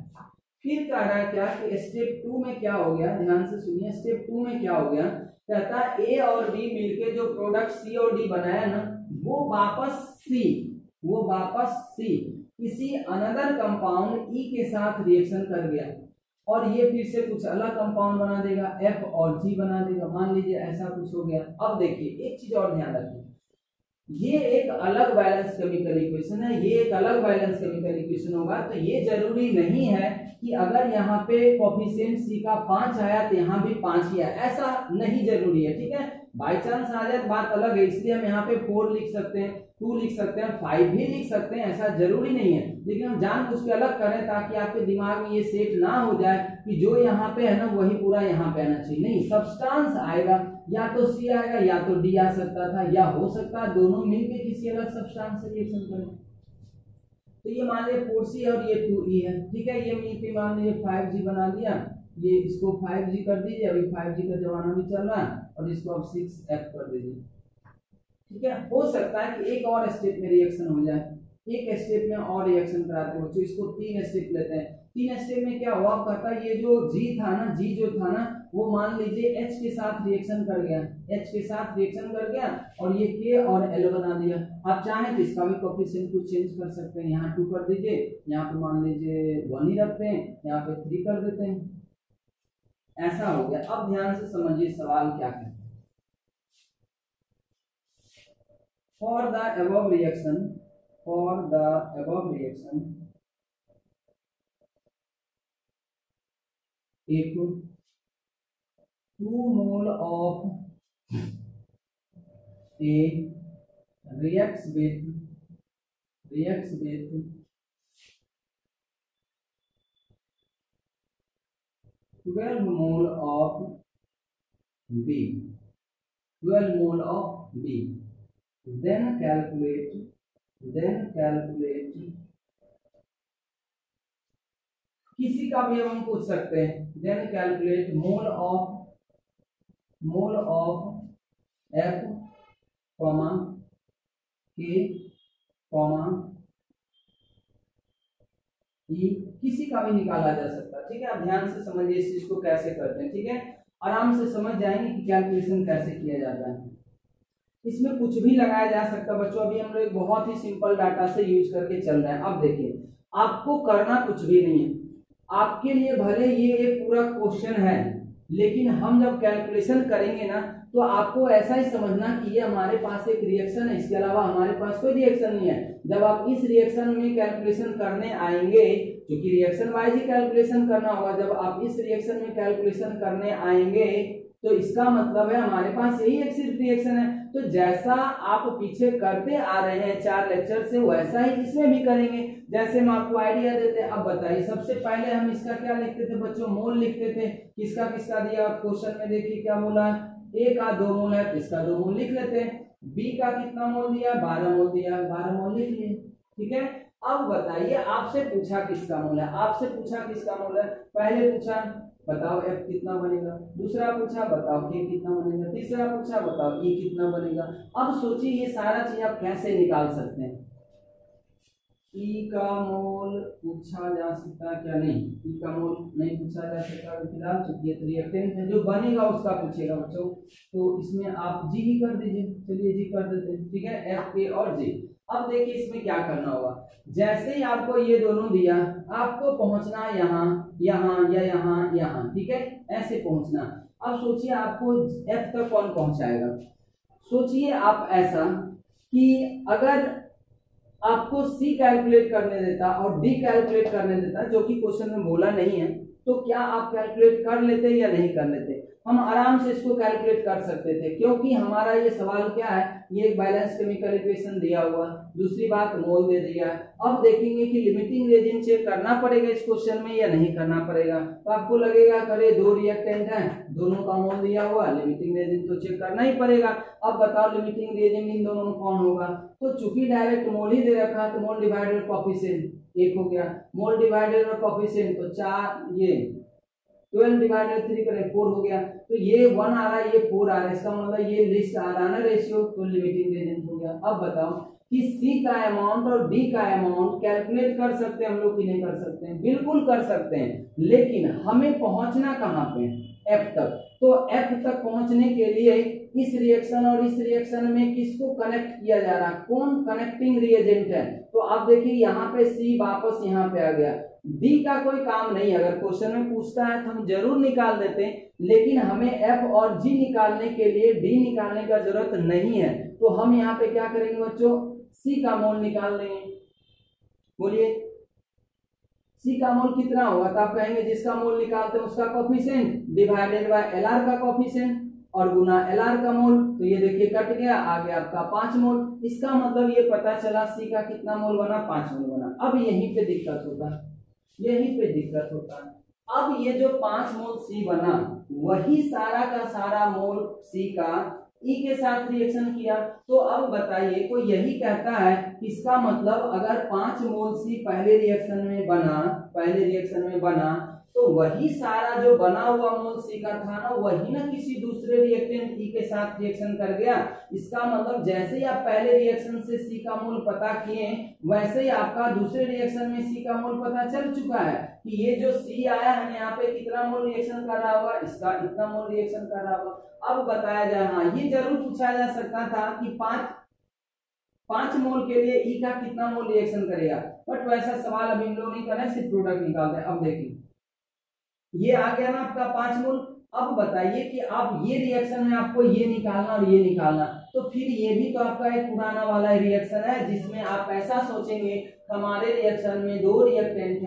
फिर कह रहा है क्या कि स्टेप 2 में क्या हो गया, ध्यान से सुनिए, स्टेप 2 में क्या हो गया, कहता है a और b मिलके जो प्रोडक्ट c और d बनाया ना, वो वापस c किसी अनदर कंपाउंड e के साथ रिएक्शन कर गया, और ये फिर से कुछ अलग कंपाउंड बना देगा, F और G बना देगा। मान लीजिए ऐसा कुछ हो गया। अब देखिए एक चीज और ध्यान रखिए, ये एक अलग बैलेंस केमिकल इक्वेशन है, ये एक अलग बैलेंस केमिकल इक्वेशन होगा, तो ये जरूरी नहीं है कि अगर यहाँ पे कोफिशिएंट C का 5 आया तो यहाँ भी 5 ही आया, ऐसा नहीं जरूरी है, ठीक है। बाई चांस आ जाए बात अलग है, इसलिए हम यहाँ पे 4 लिख सकते हैं, 2 लिख सकते हैं, 5 भी लिख सकते हैं, ऐसा जरूरी नहीं है। लेकिन हम जानबूझ के अलग करें ताकि आपके दिमाग में ये सेट ना हो जाए कि जो यहाँ पे है ना वही पूरा यहाँ पे आना चाहिए। नहीं, सब्सटेंस आएगा, या तो C आएगा या तो D आ सकता था, या हो सकता है दोनों मिलके किसी अलग सब्सटेंस से रिएक्शन करें। तो ये मान लीजिए 4C और ये 2E है, ठीक है, ये मिलके मान लीजिए 5G बना दिया, ये इसको 5G कर दीजिए, अभी 5G का जमाना भी चल रहा है, और इसको अब 6F कर दीजिए, ठीक है। हो सकता है कि एक और स्टेप में रिएक्शन हो जाए, एक स्टेप में और रिएक्शन कराते हो, तो इसको 3 स्टेप लेते हैं। 3 स्टेप में क्या हुआ, कहता है ये जो G जो था ना वो मान लीजिए H के साथ रिएक्शन कर गया, H के साथ रिएक्शन कर गया, और ये K और L बना दिया। आप चाहें तो इसका भी कोफिशिएंट को चेंज कर सकते हैं, यहाँ 2 कर दीजिए, यहाँ पे मान लीजिए 1 ही रखते हैं, यहाँ पे 3 कर देते हैं, ऐसा हो गया। अब ध्यान से समझिए सवाल क्या है। For the above reaction, if 2 mole of A reacts with 12 mole of B, then calculate किसी का भी हम पूछ सकते हैं, then calculate mole of F, K, E, किसी का भी निकाला जा सकता है, ठीक है। आप ध्यान से समझिए इस चीज को कैसे करते हैं, ठीक है, आराम से समझ जाएंगे कि कैलकुलेशन कैसे किया जाता है। इसमें कुछ भी लगाया जा सकता है बच्चों, अभी हम लोग बहुत ही सिंपल डाटा से यूज करके चल रहे हैं। अब देखिए आपको करना कुछ भी नहीं है, आपके लिए भले ये एक पूरा क्वेश्चन है, लेकिन हम जब कैलकुलेशन करेंगे ना तो आपको ऐसा ही समझना कि ये हमारे पास एक रिएक्शन है, इसके अलावा हमारे पास कोई रिएक्शन नहीं है। जब आप इस रिएक्शन में कैलकुलेशन करने आएंगे, क्योंकि रिएक्शन वाइज ही कैलकुलेशन करना होगा, जब आप इस रिएक्शन में कैलकुलेशन करने आएंगे तो इसका मतलब है हमारे पास यही एक सिर्फ रिएक्शन है। तो जैसा आप पीछे करते आ रहे हैं 4 लेक्चर से, वैसा ही इसमें भी करेंगे। जैसे हम आपको आइडिया देते हैं, अब बताइए सबसे पहले हम इसका क्या लिखते थे बच्चों, मोल लिखते थे। किसका किसका दिया क्वेश्चन में, देखिए क्या बोला, A का 2 मोल है तो इसका 2 मोल लिख लेते हैं। B का कितना मोल दिया, 12 मोल दिया, 12 मोल लिख लिए, ठीक है। अब बताइए आपसे पूछा किसका मोल है, पहले पूछा बताओ F कितना बनेगा, दूसरा पूछा बताओ K कितना बनेगा, तीसरा पूछा बताओ E कितना बनेगा। अब सोचिए ये सारा चीज आप कैसे निकाल सकते हैं। E का मोल पूछा जा सकता है क्या, नहीं, E का मोल नहीं पूछा जा सकता फिलहाल, चूंकि ये रिएक्टेंट है, जो बनेगा उसका पूछेगा बच्चों, तो इसमें आप G ही कर दीजिए। चलिए G कर देते हैं, ठीक है, F, K और G। अब देखिए इसमें क्या करना होगा, जैसे ही आपको ये दोनों दिया, आपको पहुंचना यहाँ यहाँ या यहाँ, ठीक है, ऐसे पहुंचना। अब सोचिए आपको F तक कौन पहुंचाएगा। सोचिए आप ऐसा कि अगर आपको C कैलकुलेट करने देता और D कैलकुलेट करने देता, जो कि क्वेश्चन में बोला नहीं है, तो क्या आप कैलकुलेट कर लेते या नहीं कर लेते? हम आराम से इसको कैलकुलेट कर सकते थे, क्योंकि हमारा ये सवाल क्या है, ये एक बैलेंस केमिकल इक्वेशन दिया हुआ, दूसरी बात मोल दे दिया। अब देखेंगे कि लिमिटिंग रेजिन चेक करना पड़ेगा इस क्वेश्चन में या नहीं करना पड़ेगा। तो आपको लगेगा करे दो रिएक्टेंट हैं, दोनों का मोल दिया हुआ, लिमिटिंग रेजिन तो चेक करना ही पड़ेगा। अब बताओ लिमिटिंग रेजिन इन दोनों में कौन होगा? तो चूंकि डायरेक्ट मोल ही दे रखा है तो मोल डिवाइडेड कोएफिशिएंट 1 हो गया, मोल डिवाइडेड कोएफिशिएंट तो 4, ये 12 डिवाइडेड 3 करें 4 हो गया। तो ये 1 आ रहा है, ये 4 आ रहा है, इसका मतलब ये लिस्ट आ रहा है ना रेशियो, तो लिमिटिंग रेजिन हो गया। अब बताओ कि C का अमाउंट और D का अमाउंट कैलकुलेट कर सकते हैं हम लोग कि नहीं कर सकते हैं? बिल्कुल कर सकते हैं, लेकिन हमें पहुंचना कहां पे? F तक। तो F तक पहुंचने के लिए इस रिएक्शन और इस रिएक्शन में किसको कनेक्ट किया जा रहा है? कौन कनेक्टिंग रिएजेंट है? तो आप देखिए यहाँ पे C वापस यहाँ पे आ गया, D का कोई काम नहीं, अगर क्वेश्चन में पूछता है तो हम जरूर निकाल देते हैं, लेकिन हमें F और G निकालने के लिए D निकालने का जरूरत नहीं है। तो हम यहाँ पे क्या करेंगे बच्चों? C का मोल निकाल लेंगे। बोलिए C का मोल कितना होगा? तो आप कहेंगे जिसका मोल निकालते हैं उसका कोएफिशिएंट डिवाइडेड बाय Lr का कोएफिशिएंट और गुना Lr का मोल। तो ये देखिए कट गया, आ गया आपका 5 मोल। इसका मतलब ये पता चला C का कितना मोल बना? 5 मोल बना। अब यहीं पे दिक्कत होता है, यहीं पे दिक्कत होता है। अब ये जो 5 मोल C बना, वही सारा का सारा मोल C का E के साथ रिएक्शन किया। तो अब बताइए, कोई यही कहता है, इसका मतलब अगर 5 मोल C पहले रिएक्शन में बना तो वही सारा जो बना हुआ मोल C का था ना, वही ना किसी दूसरे रिएक्टेंट E के साथ रिएक्शन कर गया। इसका मतलब जैसे ही आप पहले रिएक्शन से C का मोल पता किए, वैसे ही आपका दूसरे रिएक्शन में C का मोल पता चल चुका है कि ये जो C आया है यहाँ पे कितना मोल रिएक्शन कर रहा होगा, इसका इतना मोल रिएक्शन कर रहा होगा। अब बताया जाए, हाँ ये जरूर पूछा जा सकता था कि 5 मोल के लिए E का कितना मोल रिएक्शन करेगा, बट वैसा सवाल अभी हम लोग नहीं कर रहे, सिर्फ प्रोडक्ट निकालते हैं। अब देखिए ये आ गया ना आपका 5 मोल। अब बताइए कि आप ये रिएक्शन में आपको ये निकालना और ये निकालना, तो फिर ये भी तो आपका एक पुराना वाला रिएक्शन है, जिसमें आप ऐसा सोचेंगे हमारे रिएक्शन में दो रिएक्टेंट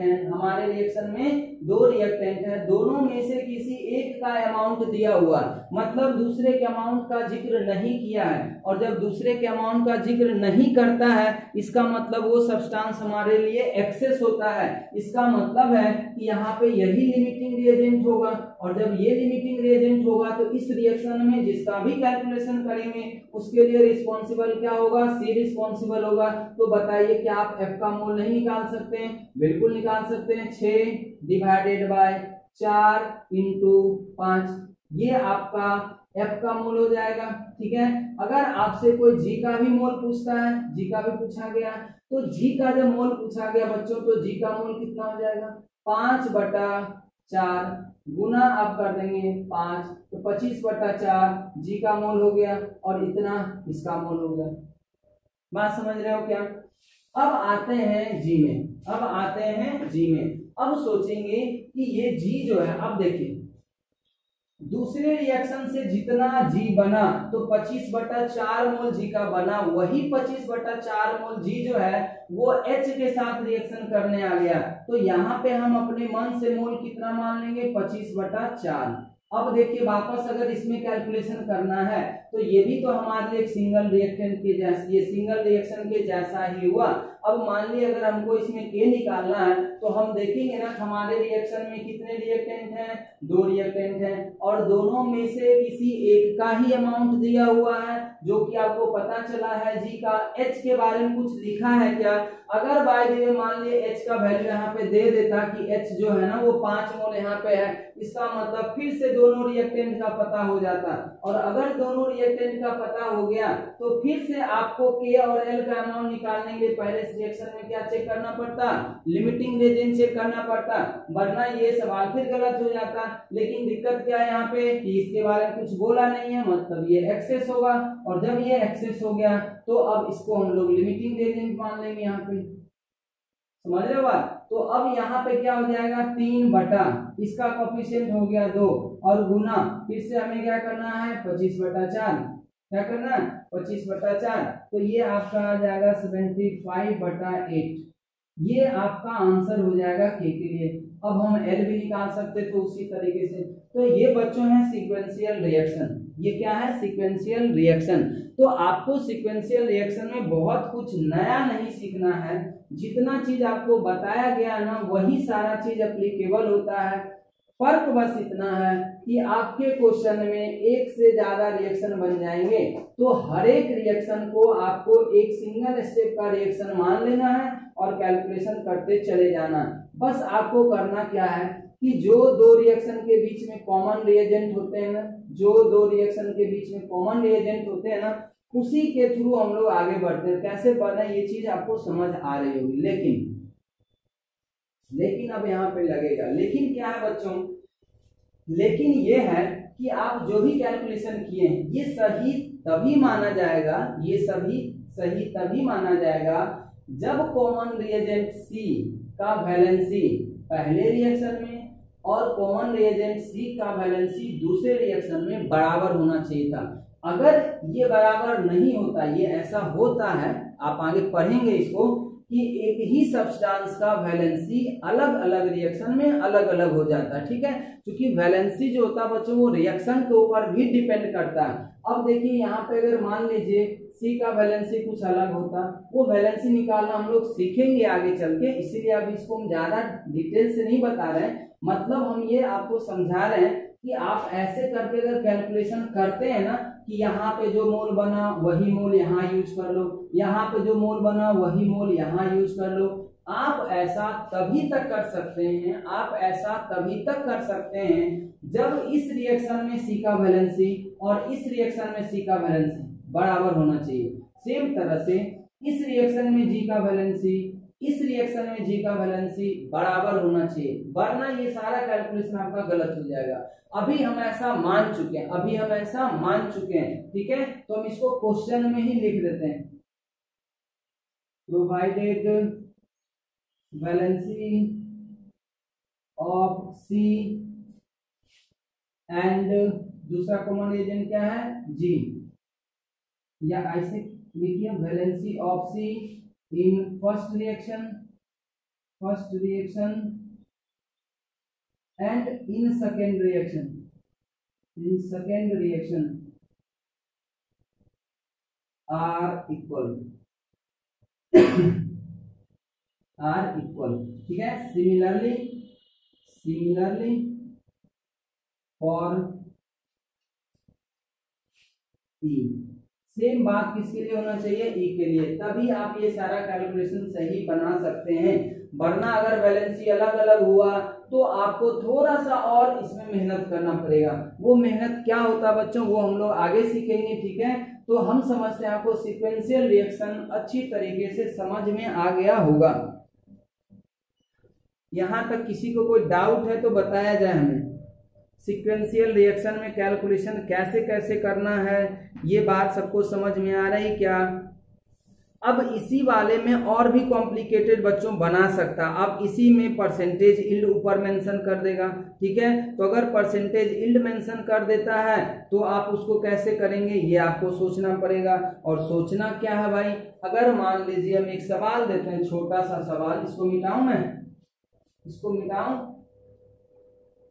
हैं, दोनों में से किसी एक का अमाउंट दिया हुआ, मतलब दूसरे के अमाउंट का जिक्र नहीं किया है। और जब दूसरे के अमाउंट का जिक्र नहीं करता है, इसका मतलब वो सब्सटेंस हमारे लिए एक्सेस होता है। इसका मतलब है कि यहाँ पे यही लिमिटिंग रिएजेंट होगा, और जब ये लिमिटिंग रिएजेंट होगा तो इस रिएक्शन में जिसका भी कैलकुलेशन करेंगे उसके लिए रिस्पॉन्सिबल क्या होगा? C रिस्पॉन्सिबल होगा। तो बताइए क्या आप F का मोल नहीं निकाल सकते हैं? बिल्कुल निकाल सकते हैं। 6 डिवाइडेड बाय 4 इंटू 5, ये आपका F का मोल हो जाएगा। ठीक है, अगर आपसे कोई G का भी मोल पूछता है, G का भी पूछा गया, तो G का जब मोल पूछा गया बच्चों, तो G का मोल कितना हो जाएगा? 5/4 गुना आप कर देंगे 5, तो 25/4 G का मोल हो गया, और इतना इसका मोल हो गया। बात समझ रहे हो क्या? अब आते हैं G में। अब सोचेंगे कि ये G जो है, अब देखिए दूसरे रिएक्शन से जितना G बना, तो 25/4 मोल G का बना, वही 25/4 मोल G जो है वो H के साथ रिएक्शन करने आ गया। तो यहाँ पे हम अपने मन से मोल कितना मान लेंगे? 25/4। अब देखिए वापस अगर इसमें कैलकुलेशन करना है, तो ये भी तो हमारे लिए एक सिंगल रिएक्टेंट के जैसा, ये सिंगल रिएक्शन के जैसा ही हुआ। अब मान लीजिए अगर हमको इसमें K निकालना है, तो हम देखेंगे ना हमारे रिएक्शन में कितने रिएक्टेंट हैं? 2 रिएक्टेंट हैं, और दोनों में से किसी एक का ही अमाउंट दिया हुआ है, जो कि आपको पता चला है G का। H के बारे में कुछ लिखा है क्या? अगर बाय द वे मान लिए H का वैल्यू यहाँ पे दे देता कि H जो है ना वो 5 मोल यहाँ पे है, इसका मतलब फिर से दोनों रिएक्टेंट का पता हो जाता, और अगर दोनों रिएक्टेंट का पता हो गया तो फिर से आपको K और L का अमाउंट निकालने के लिए पहले रिएक्शन में क्या चेक करना पड़ता? लिमिटिंग रेजिन चेक करना पड़ता, वरना ये सवाल फिर गलत हो जाता। लेकिन दिक्कत क्या है यहाँ पे कि इसके बारे में कुछ बोला नहीं है, मतलब ये एक्सेस होगा, और जब ये एक्सेस हो गया तो अब इसको हम लोग लिमिटिंग रेजिन मान लेंगे। यहाँ पे समझ रहे हो बात? तो अब यहाँ पे क्या हो जाएगा? 3 बटा इसका कोएफिशिएंट हो गया 2, और गुना फिर से हमें क्या करना है? 25/4। क्या करना है? 25/4। तो ये आपका आ जाएगा 75/8। ये आपका आंसर हो जाएगा K के लिए। अब हम एल भी निकाल सकते, तो उसी तरीके से। तो ये बच्चों है सीक्वेंशियल रिएक्शन। ये क्या है? Sequential reaction. तो आपको सीक्वेंशियल रिएक्शन में बहुत कुछ नया नहीं सीखना है, जितना चीज आपको बताया गया ना वही सारा चीज एप्लीकेबल होता है। फर्क बस इतना है कि आपके क्वेश्चन में एक से ज्यादा रिएक्शन बन जाएंगे, तो हर एक रिएक्शन को आपको एक सिंगल स्टेप का रिएक्शन मान लेना है और कैलकुलेशन करते चले जाना। बस आपको करना क्या है कि जो दो रिएक्शन के बीच में कॉमन रिएजेंट होते हैं ना, जो दो रिएक्शन के बीच में कॉमन रिएजेंट होते हैं ना, उसी के थ्रू हम लोग आगे बढ़ते हैं। कैसे बढ़ना है ये चीज आपको समझ आ रही होगी। लेकिन अब यहाँ पे लगेगा, लेकिन क्या है बच्चों? लेकिन ये है कि आप जो भी कैलकुलेशन किए हैं ये सही तभी माना जाएगा, ये सभी सही तभी माना जाएगा जब कॉमन रिएजेंट सी का वैलेंसी पहले रिएक्शन में और कॉमन रिएजेंट सी का वैलेंसी दूसरे रिएक्शन में बराबर होना चाहिए था। अगर ये बराबर नहीं होता, ये ऐसा होता है, आप आगे पढ़ेंगे इसको कि एक ही सब्सटेंस का वैलेंसी अलग अलग रिएक्शन में अलग अलग हो जाता है। ठीक है, क्योंकि वैलेंसी जो होता है बच्चों वो रिएक्शन के ऊपर भी डिपेंड करता है। अब देखिए यहाँ पे अगर मान लीजिए सी का वैलेंसी कुछ अलग होता, वो वैलेंसी निकालना हम लोग सीखेंगे आगे चल के, इसीलिए अभी इसको हम ज्यादा डिटेल से नहीं बता रहे हैं। मतलब हम ये आपको समझा रहे हैं कि आप ऐसे करके अगर कैलकुलेशन करते हैं ना कि यहाँ पे जो मोल बना वही मोल यहाँ यूज कर लो, यहाँ पे जो मोल बना वही मोल यहाँ यूज कर लो। आप ऐसा तभी तक कर सकते हैं, आप ऐसा तभी तक कर सकते हैं जब इस रिएक्शन में सी का वैलेंसी और इस रिएक्शन में सी का वैलेंसी बराबर होना चाहिए। सेम तरह से इस रिएक्शन में जी का वैलेंसी, इस रिएक्शन में जी का वैलेंसी बराबर होना चाहिए, वरना ये सारा कैलकुलेशन आपका गलत हो जाएगा। अभी हम ऐसा मान चुके हैं, अभी हम ऐसा मान चुके हैं। ठीक है, तो हम इसको क्वेश्चन में ही लिख देते हैं, provided valency of C and दूसरा कॉमन एजेंट क्या है? जी, या ऐसे लिखिए valency of C in first reaction and in second reaction are equal ठीक है। सिमिलरली फॉर ई, सेम बात किसके लिए होना चाहिए? ई के लिए, तभी आप ये सारा कैलकुलेशन सही बना सकते हैं। वरना अगर वैलेंसी अलग अलग हुआ तो आपको थोड़ा सा और इसमें मेहनत करना पड़ेगा। वो मेहनत क्या होता है बच्चों, वो हम लोग आगे सीखेंगे। ठीक है, तो हम समझते हैं आपको सीक्वेंशियल रिएक्शन अच्छी तरीके से समझ में आ गया होगा। यहां तक किसी को कोई डाउट है तो बताया जाए हमें। सीक्वेंशियल रिएक्शन में कैलकुलेशन कैसे कैसे करना है, ये बात सबको समझ में आ रही क्या? अब इसी वाले में और भी कॉम्प्लिकेटेड बच्चों बना सकता। अब इसी में परसेंटेज यील्ड ऊपर मेंशन कर देगा। ठीक है, तो अगर परसेंटेज यील्ड मेंशन कर देता है तो आप उसको कैसे करेंगे ये आपको सोचना पड़ेगा। और सोचना क्या है भाई, अगर मान लीजिए हम एक सवाल देते हैं, छोटा सा सवाल, इसको मिटाऊं मैं, इसको मिटाऊं,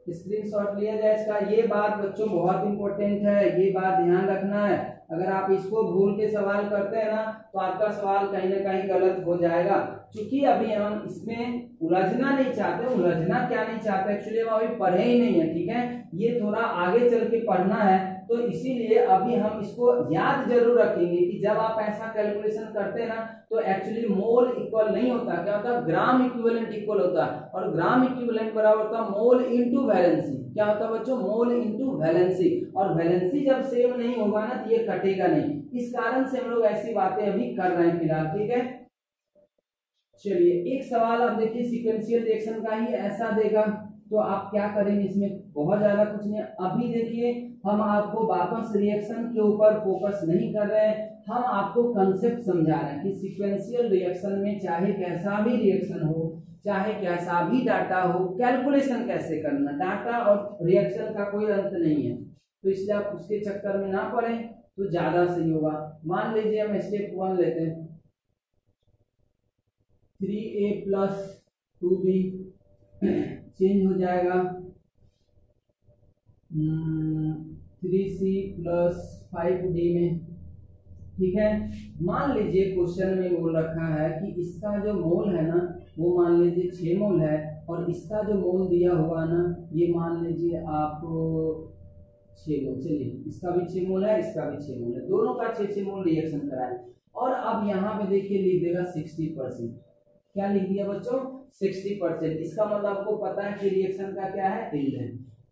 स्क्रीनशॉट लिया जाए इसका। ये बात बच्चों बहुत इंपॉर्टेंट है, ये बात ध्यान रखना है। अगर आप इसको भूल के सवाल करते हैं ना तो आपका सवाल कहीं ना कहीं गलत हो जाएगा। क्योंकि अभी हम इसमें उलझना नहीं चाहते, उलझना क्या नहीं चाहते, एक्चुअली हम अभी पढ़े ही नहीं है। ठीक है, ये थोड़ा आगे चल के पढ़ना है, तो इसीलिए अभी हम इसको याद जरूर रखेंगे कि जब आप ऐसा कैलकुलेशन करते हैं ना तो एक्चुअली मोल इक्वल नहीं होता, क्या होता है, ग्राम इक्विवेलेंट इक्वल होता है। और ग्राम इक्विवेलेंट बराबर होता है मोल इनटू वैलेंसी। क्या होता है बच्चों, मोल इनटू वैलेंसी। और वैलेंसी जब सेम नहीं होगा ना तो ये कटेगा नहीं। इस कारण से हम लोग ऐसी बातें अभी कर रहे हैं फिलहाल। ठीक है, चलिए एक सवाल आप देखिए, सीक्वेंशियल रिएक्शन का ही ऐसा देगा तो आप क्या करेंगे, इसमें बहुत ज्यादा कुछ नहीं। अभी देखिए हम आपको वापस रिएक्शन के ऊपर फोकस नहीं कर रहे हैं, हम आपको कंसेप्ट समझा रहे हैं कि सीक्वेंशियल रिएक्शन में चाहे कैसा भी रिएक्शन हो, चाहे कैसा भी डाटा हो, कैलकुलेशन कैसे करना, डाटा और रिएक्शन का कोई अंत नहीं है। तो इसलिए आप उसके चक्कर में ना पड़े तो ज्यादा सही होगा। मान लीजिए हम स्टेप 1 लेते हैं, 3a + 2b चेंज हो जाएगा 3C + 5D में। ठीक है, मान लीजिए क्वेश्चन में बोल रखा है कि इसका जो मोल है ना वो मान लीजिए 6 मोल है, और इसका जो मोल दिया हुआ ना ये मान लीजिए आप 6 मोल। चलिए इसका भी 6 मोल है, इसका भी 6 मोल है, दोनों का 6 मोल रिएक्शन कराए। और अब यहाँ पे देखिए लिख देगा 60%। क्या लिख दिया बच्चों? 60%। इसका मतलब आपको पता है कि रिएक्शन का क्या है? यील्ड है।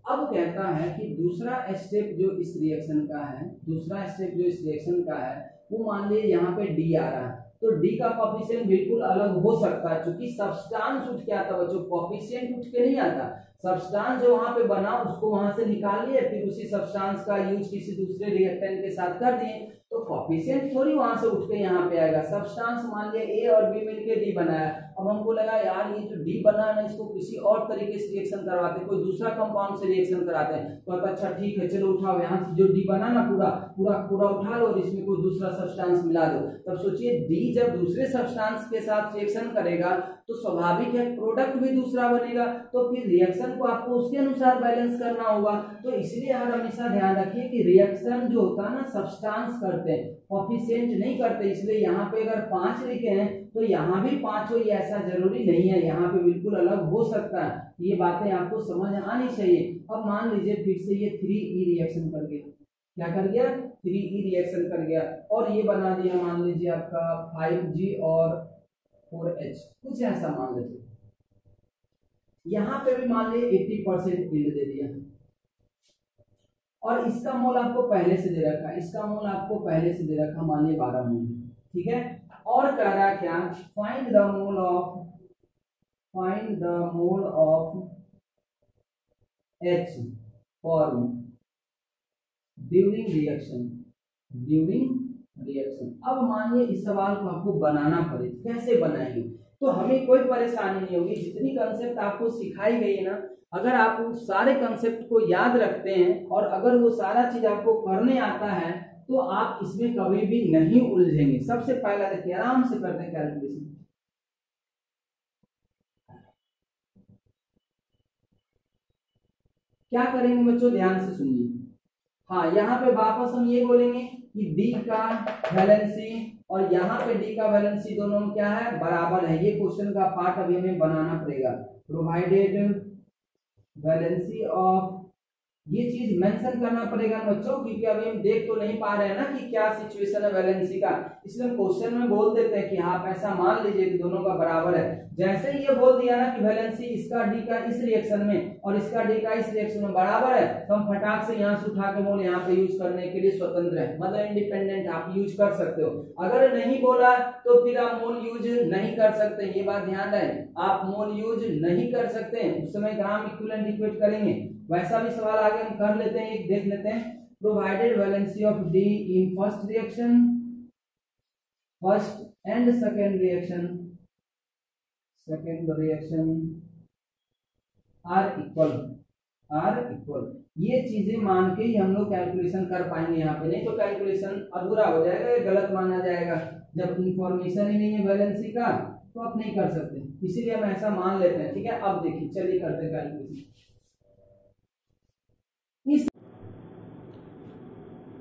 अब कहता है कि दूसरा स्टेप जो इस रिएक्शन का है, दूसरा स्टेप जो इस रिएक्शन का है वो मान लीजिए यहाँ पे डी आ रहा है, तो डी का कोफिशिएंट बिल्कुल अलग हो सकता है, क्योंकि सब्सटेंस उठ के आता बच्चों, कोफिशिएंट उठ के नहीं आता। सब्सटेंस जो वहां पे बना उसको वहां से निकाल लिए, फिर उसी सब्सटेंस का यूज किसी दूसरे रिएक्टेंट के साथ कर दिए, तो कोफिशिएंट थोड़ी वहां से उठ के यहाँ पे आएगा। सब्सटेंस मान लिया ए और बी मिलके डी बनाया, अब हमको लगा यार ये जो डी बना है ना इसको किसी और तरीके से रिएक्शन करवाते हैं, कोई दूसरा कंपाउंड से रिएक्शन कराते हैं, तो अच्छा ठीक है चलो उठाओ, यहाँ से जो डी बना ना पूरा पूरा पूरा उठा लो और इसमें कोई दूसरा सब्सटेंस मिला दो। तब सोचिए डी जब दूसरे सब्सटेंस के साथ रिएक्शन करेगा तो स्वाभाविक है प्रोडक्ट भी दूसरा बनेगा, तो फिर रिएक्शन को आपको उसके अनुसार बैलेंस करना होगा। तो इसलिए हर हमेशा ध्यान रखिए कि रिएक्शन जो होता है ना सब्सटेंस करते हैं, कोफिशिएंट नहीं करते। इसलिए यहाँ पे अगर 5 लिखे हैं तो यहाँ भी 5 हो, ये ऐसा जरूरी नहीं है, यहाँ पे बिल्कुल अलग हो सकता है। ये बातें आपको समझ आनी चाहिए। अब मान लीजिए फिर से ये 3E रिएक्शन कर गया, क्या कर गया? 3E रिएक्शन कर गया, और ये बना दिया मान लीजिए आपका 5G और 4H, कुछ ऐसा मान लीजिए। यहाँ पे भी मान लीजिए 80% यील्ड दे दिया, और इसका मोल आपको पहले से दे रखा है, इसका मोल आपको पहले से दे रखा मान लीजिए 12 मोल। ठीक है, और कह रहा है क्या? Find the mole of H form during reaction. अब मानिए इस सवाल को आपको बनाना पड़े, कैसे बनाएंगे? तो हमें कोई परेशानी नहीं होगी, जितनी कंसेप्ट आपको सिखाई गई है ना, अगर आप उस सारे कंसेप्ट को याद रखते हैं और अगर वो सारा चीज आपको करने आता है तो आप इसमें कभी भी नहीं उलझेंगे। सबसे पहला देखिए आराम से करते हैं कैलकुलेशन। क्या करेंगे बच्चों? ध्यान से सुनिए। हाँ, यहाँ पे वापस हम ये बोलेंगे कि डी का वैलेंसी और यहाँ पे डी का वैलेंसी दोनों में क्या है? बराबर है। ये क्वेश्चन का पार्ट अभी हमें बनाना पड़ेगा। प्रोवाइडेड वैलेंसी ऑफ, ये चीज मेंशन करना पड़ेगा बच्चों, क्योंकि अभी हम देख तो नहीं पा रहे हैं ना कि क्या सिचुएशन है वैलेंसी का, इसलिए हम क्वेश्चन में बोल देते हैं कि आप ऐसा मान लीजिए कि दोनों का बराबर है। जैसे ही ये बोल दिया ना कि वैलेंसी इसका डी का इस रिएक्शन में और इसका डी का इस रिएक्शन में बराबर है, तो हम फटाक से यहाँ से उठा के मोल यहाँ पे यूज करने के लिए स्वतंत्र है, मतलब इंडिपेंडेंट आप यूज कर सकते हो। अगर नहीं बोला तो फिर आप मोल यूज नहीं कर सकते, ये बात ध्यान रहे, आप मोल यूज नहीं कर सकते, उस समय ग्राम इक्विवेलेंट इक्वेट करेंगे। वैसा भी सवाल आगे हम कर लेते हैं, एक देख लेते हैं। Provided valency of D in first and second reaction are equal. ये चीजें मान के ही हम लोग कैलकुलेशन कर पाएंगे यहाँ पे, नहीं तो कैलकुलेशन अधूरा हो जाएगा, गलत माना जाएगा। जब इंफॉर्मेशन ही नहीं है वैलेंसी का तो आप नहीं कर सकते, इसीलिए हम ऐसा मान लेते हैं। ठीक है, अब देखिए चलिए करते हैं कैलकुलेशन।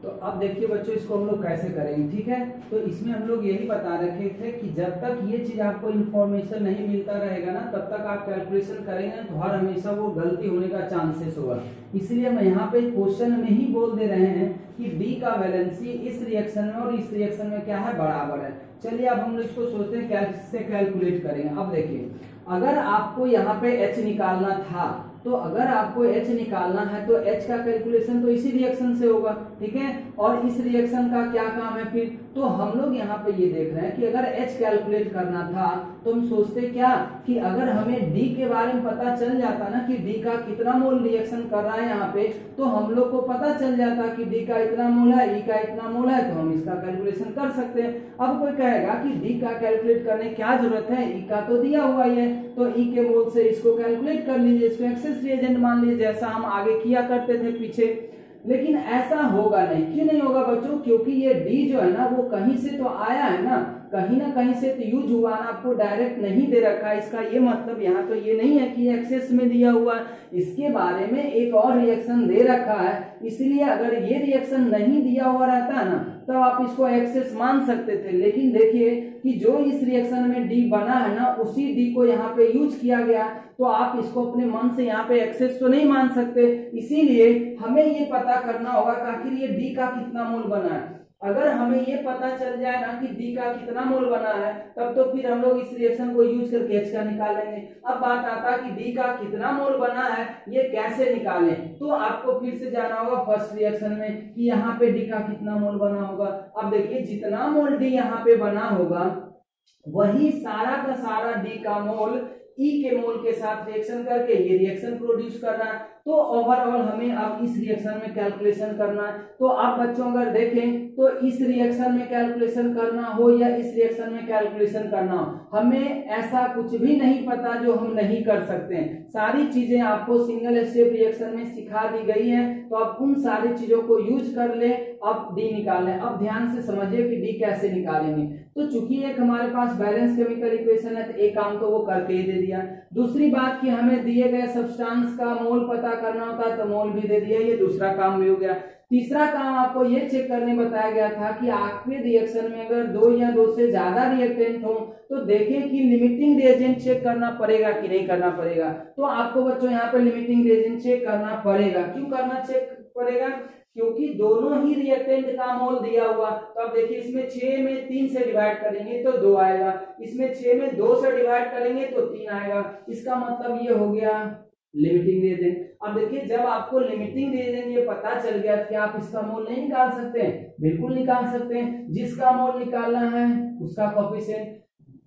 तो अब देखिए बच्चों इसको हम लोग कैसे करेंगे। ठीक है, तो इसमें हम लोग यही बता रखे थे कि जब तक ये चीज आपको इन्फॉर्मेशन नहीं मिलता रहेगा ना तब तक आप कैलकुलेशन करेंगे तो हर हमेशा वो गलती होने का चांसेस होगा। इसलिए हम यहाँ पे क्वेश्चन में ही बोल दे रहे हैं कि डी का वैलेंसी इस रिएक्शन में और इस रिएक्शन में क्या है? बराबर है। चलिए अब हम लोग इसको सोचते हैं कैसे कैलकुलेट करेंगे। अब देखिए अगर आपको यहाँ पे H निकालना था, तो अगर आपको H निकालना है तो H का कैलकुलेशन तो इसी रिएक्शन से होगा। ठीक है, और इस रिएक्शन का क्या काम है फिर? तो हम लोग यहाँ पे ये देख रहे हैं कि अगर H कैलकुलेट करना था तो हम सोचते क्या कि अगर हमें D के बारे में पता चल जाता ना कि D का कितना मोल रिएक्शन कर रहा है यहाँ पे, तो हम लोग को पता चल जाता कि D का इतना मोल है, E का इतना मोल है, तो हम इसका कैलकुलेशन कर सकते हैं। अब कोई कहेगा कि D का कैलकुलेट करने क्या जरूरत है, E का तो दिया हुआ ही है, तो E के मोल से इसको कैलकुलेट कर लीजिए, इसको एक्सेस रिएजेंट मान लीजिए, जैसा हम आगे किया करते थे पीछे। लेकिन ऐसा होगा नहीं। क्यों नहीं होगा बच्चों? क्योंकि ये D जो है ना वो कहीं से तो आया है ना, कहीं ना कहीं से तो यूज हुआ ना, आपको डायरेक्ट नहीं दे रखा है। इसका ये मतलब यहाँ तो ये नहीं है कि एक्सेस में दिया हुआ, इसके बारे में एक और रिएक्शन दे रखा है। इसलिए अगर ये रिएक्शन नहीं दिया हुआ रहता है ना, तब आप इसको एक्सेस मान सकते थे। लेकिन देखिए कि जो इस रिएक्शन में डी बना है ना, उसी डी को यहाँ पे यूज किया गया, तो आप इसको अपने मन से यहाँ पे एक्सेस तो नहीं मान सकते। इसीलिए हमें ये पता करना होगा कि आखिर ये डी का कितना मोल बना है। अगर हमें ये पता चल जाए ना कि डी का कितना मोल बना है, तब तो फिर हम लोग इस रिएक्शन को यूज करके एच का निकालेंगे। अब बात आता है कि डी का कितना मोल बना है, ये कैसे निकालें। तो आपको फिर से जाना होगा फर्स्ट रिएक्शन में कि यहाँ पे डी का कितना मोल बना होगा। अब देखिए जितना मोल डी यहाँ पे बना होगा, वही सारा का सारा डी का मोल ई के मोल के साथ रिएक्शन करके ये रिएक्शन प्रोड्यूस कर रहा है। तो ओवरऑल हमें अब इस रिएक्शन में कैलकुलेशन करना है। तो आप बच्चों अगर देखें तो इस रिएक्शन में कैलकुलेशन करना हो या इस रिएक्शन में कैलकुलेशन करना हो, हमें ऐसा कुछ भी नहीं पता जो हम नहीं कर सकते हैं। सारी चीजें आपको सिंगल स्टेप रिएक्शन में सिखा दी गई है, तो आप उन सारी चीजों को यूज कर ले। अब डी निकालें। अब ध्यान से समझिए कि डी कैसे निकालेंगे। तो चूंकि एक हमारे पास बैलेंस केमिकल इक्वेशन है, तो एक काम तो वो करके ही दे दिया। दूसरी बात कि हमें दिए गए सब्सटेंस का मोल पता करना होता है, तो मोल भी दे दिया, ये दूसरा काम भी हो गया। तीसरा काम आपको ये चेक करने बताया गया था कि आपके रिएक्शन में अगर दो या दो से ज्यादा रिएक्टेंट हो, तो देखें कि लिमिटिंग रिएजेंट चेक करना पड़ेगा कि नहीं करना पड़ेगा। तो आपको बच्चों यहाँ पे लिमिटिंग रिएजेंट चेक करना पड़ेगा। क्यों करना चेक पड़ेगा? क्योंकि दोनों ही रिएक्टेंट का मोल दिया हुआ। तो अब देखिए इसमें 6 में 3 से डिवाइड करेंगे तो 2 आएगा, इसमें 6 में 2 से डिवाइड करेंगे तो 3 आएगा। इसका मतलब ये हो गया लिमिटिंग रिएजेंट। अब देखिए जब आपको लिमिटिंग रिएजेंट ये पता चल गया कि आप इसका मोल नहीं निकाल सकते हैं, बिल्कुल निकाल सकते हैं। जिसका मोल निकालना है उसका कोफिशिएंट,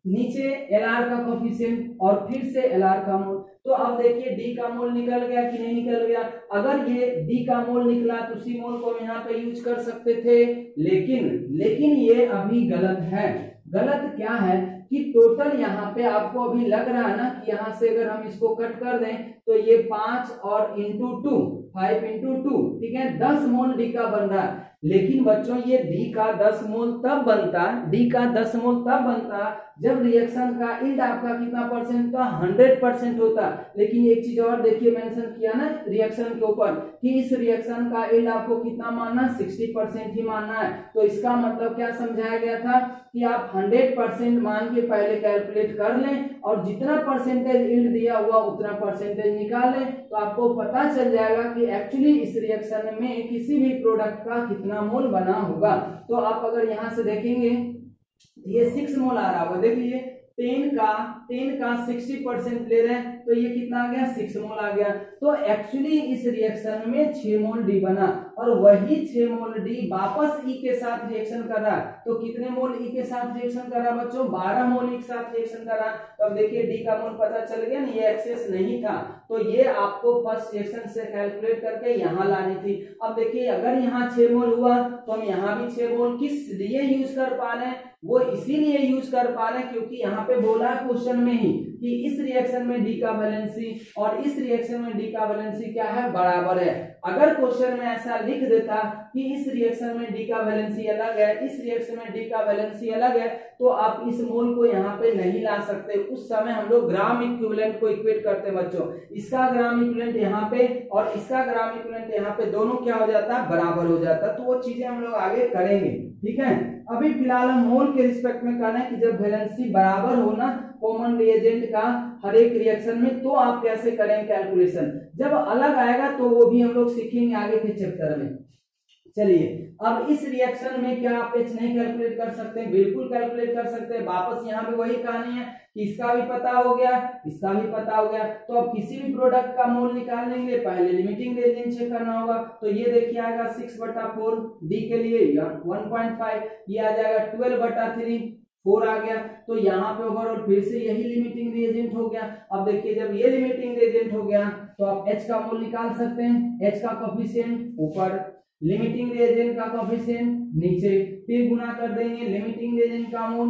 नीचे एलआर का कोफिशिएंट और फिर से एलआर का मोल। तो अब देखिए डी का मोल निकल गया कि नहीं निकल गया। अगर ये डी का मोल निकला तो उसी मोल को हम यहाँ पे यूज कर सकते थे, लेकिन ये अभी गलत है। गलत क्या है कि टोटल यहाँ पे आपको अभी लग रहा है ना कि यहाँ से अगर हम इसको कट कर दें तो ये 5 और इंटू 2, 5 इंटू 2, ठीक है, 10 मोल डी का बन रहा है। लेकिन बच्चों ये डी का 10 मोल तब बनता, डी का 10 मोल तब बनता जब रिएक्शन का यील्ड आपका कितना परसेंट था, 100% होता। लेकिन एक चीज और देखिए मेंशन किया ना रिएक्शन के ऊपर कि इस रिएक्शन का यील्ड आपको कितना मानना, 60% ही मानना है। तो इसका मतलब क्या समझाया गया था कि आप 100% मान के पहले कैलकुलेट कर लें और जितना परसेंटेज यील्ड दिया हुआ उतना परसेंटेज निकाल लें, तो आपको पता चल जाएगा कि एक्चुअली इस रिएक्शन में किसी भी प्रोडक्ट का कितना मोल बना होगा। तो आप अगर यहाँ से देखेंगे ये 6 मोल आ रहा होगा। देख लीजिए 10 का 60% ले रहे हैं तो ये कितना आ गया, 6 मोल आ गया। तो एक्चुअली इस रिएक्शन में 6 मोल डी बना और वही 6 मोल डी वापस ई के साथ रिएक्शन कर रहा है। तो कितने मोल ई के साथ रिएक्शन कर रहा है बच्चों, 12 मोल ई के साथ रिएक्शन कर रहा है। तो अब देखिए डी का मोल पता चल गया ना, ये एक्सेस नहीं था, तो ये आपको फर्स्ट रिएक्शन से कैलकुलेट करके यहाँ लानी थी। अब देखिए अगर यहाँ 6 मोल हुआ तो हम यहाँ भी 6 मोल किस लिए यूज कर पा रहे हैं, वो इसीलिए यूज कर पा रहे हैं क्योंकि यहाँ पे बोला है क्वेश्चन में ही कि इस रिएक्शन में डी का वैलेंसी और इस रिएक्शन में डी का वैलेंसी क्या है, बराबर है। अगर क्वेश्चन में ऐसा लिख देता कि इस रिएक्शन में डी का वैलेंसी अलग है, इस रिएक्शन में डी का वैलेंसी अलग है, तो आप इस मोल को यहाँ पे नहीं ला सकते। उस समय हम लोग ग्राम इक्विवेलेंट को इक्वेट करते बच्चों, इसका ग्राम इक्विवेलेंट यहाँ पे और इसका ग्राम इक्विवेलेंट यहाँ पे, दोनों क्या हो जाता है, बराबर हो जाता। तो वो चीजें हम लोग आगे करेंगे, ठीक है। अभी फिलहाल हम मोल के रिस्पेक्ट में कहना है कि जब वैलेंसी बराबर हो ना कॉमन रिएजेंट का हर एक रिएक्शन में, तो आप कैसे करें कैलकुलेशन। जब अलग आएगा तो वो भी हम लोग सीखेंगे आगे के चैप्टर में। चलिए अब इस रिएक्शन में क्या आप एच नहीं कैलकुलेट कर सकते हैं, बिल्कुल कैलकुलेट कर सकते हैं। वापस यहाँ पे वही कहानी है कि इसका भी पता हो गया, इसका भी पता हो गया। तो अब किसी भी प्रोडक्ट का मोल निकालने के लिए पहले लिमिटिंग रिएजेंट चेक करना होगा। तो ये देखिए आएगा 6/4 डी के लिए 1.5, ये आ जाएगा 12/3, 4 आ गया। तो यहाँ पे ओवरऑल फिर से यही लिमिटिंग रिएजेंट हो गया। अब देखिए जब ये लिमिटिंग रिएजेंट हो गया तो आप H का मोल निकाल सकते हैं। H का कोफिशिएंट ऊपर, लिमिटिंग रिएजेंट का कोफिशिएंट नीचे, फिर गुना कर देंगे लिमिटिंग रिएजेंट का मोल।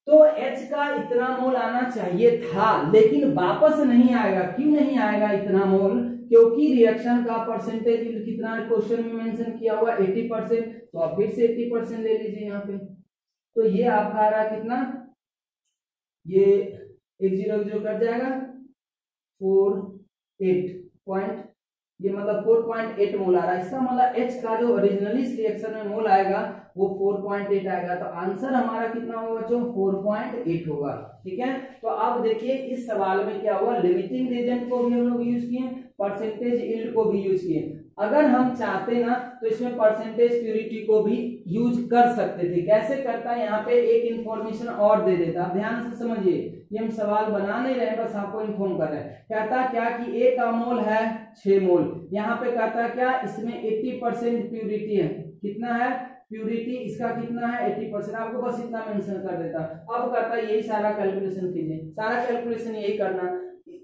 तो H का इतना मोल आना चाहिए था, लेकिन वापस नहीं आएगा। क्यों नहीं आएगा इतना मोल, क्योंकि रिएक्शन का परसेंटेज कितना क्वेश्चन में मेंशन किया हुआ 80%। तो आप फिर से 80% ले लीजिए यहाँ पे। तो ये आपका आ रहा है कितना, ये 1 0 0 कट जाएगा 48 पॉइंट, ये मतलब 4.8 मोल आ रहा है। इसका मतलब H का जो ओरिजिनली इस रिएक्शन में मोल आएगा वो 4.8 आएगा। तो आंसर हमारा कितना होगा बच्चों, 4.8 होगा। ठीक है, तो अब देखिए इस सवाल में क्या हुआ, लिमिटिंग रिएजेंट को भी हम लोग यूज किए, परसेंटेज यील्ड को भी यूज किए। अगर हम चाहते ना तो इसमें परसेंटेज प्यूरिटी को भी यूज कर सकते थे। कैसे करता है, यहाँ पे एक इंफॉर्मेशन और दे देता, आप ध्यान से समझिए, ये हम सवाल बना नहीं रहे, बस आपको इन्फॉर्म कर रहे हैं। कहता क्या कि ए का मोल है 6 मोल, यहाँ पे कहता क्या, इसमें 80% प्यूरिटी है। कितना है प्यूरिटी, इसका कितना है 80%, आपको बस इतना मेंशन कर देता। अब कहता है यही सारा कैलकुलेशन कीजिए, सारा कैलकुलेशन यही करना,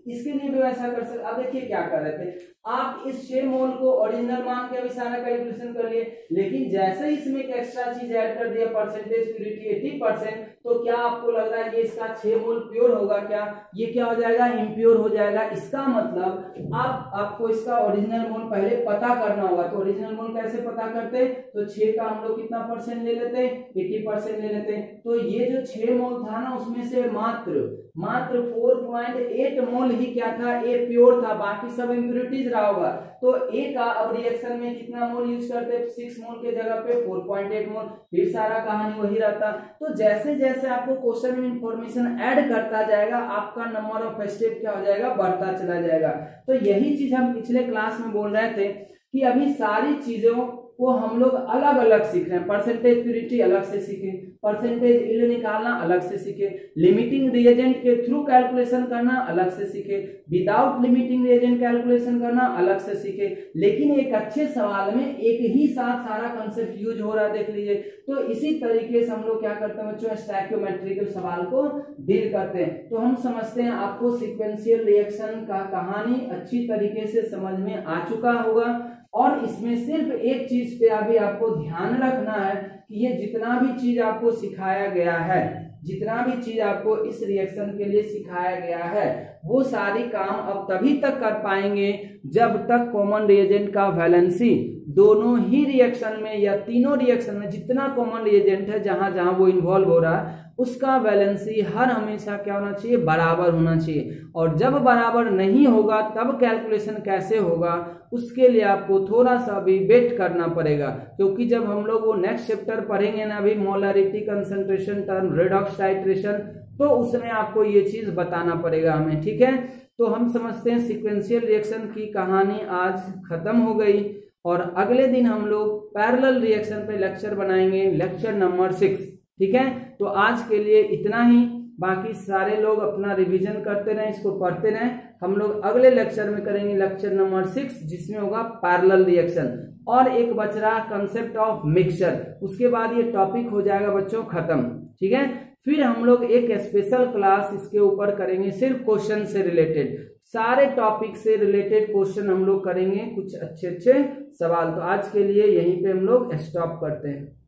इसके लिए भी वैसा कर सकते। अब देखिए क्या कर रहे थे, आप इस 6 मोल को ओरिजिनल मान के अभी सारा कैलकुलेशन कर लिए, लेकिन जैसे ही इसमें एक एक्स्ट्रा चीज ऐड कर दिया परसेंटेज प्यूरिटी 80%, तो क्या आपको लग रहा है ये इसका 6 मोल प्योर होगा क्या, ये क्या हो जाएगा, इम्प्योर हो जाएगा। इसका मतलब आपको इसका ओरिजिनल मोल पहले पता करना होगा। तो ओरिजिनल मोल कैसे पता करते, तो 6 का हम लोग कितना परसेंट ले लेते, 80% ले लेते। तो ये जो 6 मोल था ना, उसमें से मात्र 4.8 मोल ही क्या था, ए प्योर था, बाकी सब इम्प्योरिटीज रहा होगा। तो ए का अब रिएक्शन में कितना मोल यूज करते, 6 मोल के जगह पे 4.8 मोल, फिर सारा कहानी वही रहता। तो जैसे जैसे आपको क्वेश्चन में इंफॉर्मेशन ऐड करता जाएगा, आपका नंबर ऑफ स्टेप क्या हो जाएगा, बढ़ता चला जाएगा। तो यही चीज हम पिछले क्लास में बोल रहे थे कि अभी सारी चीजों को हम लोग अलग अलग सीख रहे हैं। परसेंटेज प्यूरिटी अलग से सीखे, परसेंटेज यील्ड निकालना अलग से सीखे, लिमिटिंग रिएजेंट के थ्रू कैलकुलेशन करना अलग से सीखे, विदाउट लिमिटिंग रिएजेंट कैलकुलेशन करना अलग से सीखे। लेकिन एक अच्छे सवाल में एक ही साथ सारा कंसेप्ट यूज हो रहा है, देख लीजिए। तो इसी तरीके से हम लोग क्या करते हैं बच्चों, स्टैक्योमेट्रिकल सवाल को डील करते हैं। तो हम समझते हैं आपको सीक्वेंशियल रिएक्शन का कहानी अच्छी तरीके से समझ में आ चुका होगा। और इसमें सिर्फ एक चीज पे अभी आपको ध्यान रखना है कि ये जितना भी चीज आपको सिखाया गया है, जितना भी चीज आपको इस रिएक्शन के लिए सिखाया गया है, वो सारी काम अब तभी तक कर पाएंगे जब तक कॉमन रिएजेंट का वैलेंसी दोनों ही रिएक्शन में या तीनों रिएक्शन में जितना कॉमन रिएजेंट है, जहां जहां वो इन्वॉल्व हो रहा है, उसका वैलेंसी हर हमेशा क्या होना चाहिए, बराबर होना चाहिए। और जब बराबर नहीं होगा तब कैलकुलेशन कैसे होगा, उसके लिए आपको थोड़ा सा भी वेट करना पड़ेगा। क्योंकि जब हम लोग वो नेक्स्ट चैप्टर पढ़ेंगे ना अभी, molarity, concentration term, redox titration, तो उसमें आपको ये चीज बताना पड़ेगा हमें। ठीक है, तो हम समझते हैं सीक्वेंशियल रिएक्शन की कहानी आज खत्म हो गई, और अगले दिन हम लोग पैरेलल रिएक्शन पे लेक्चर बनाएंगे, लेक्चर नंबर 6। ठीक है, तो आज के लिए इतना ही। बाकी सारे लोग अपना रिवीजन करते रहें, इसको पढ़ते रहें। हम लोग अगले लेक्चर में करेंगे लेक्चर नंबर 6, जिसमें होगा पैरेलल रिएक्शन, और एक बच रहा कंसेप्ट ऑफ मिक्सचर। उसके बाद ये टॉपिक हो जाएगा बच्चों खत्म। ठीक है, फिर हम लोग एक स्पेशल क्लास इसके ऊपर करेंगे, सिर्फ क्वेश्चन से रिलेटेड, सारे टॉपिक से रिलेटेड क्वेश्चन हम लोग करेंगे, कुछ अच्छे अच्छे सवाल। तो आज के लिए यहीं पे हम लोग स्टॉप करते हैं।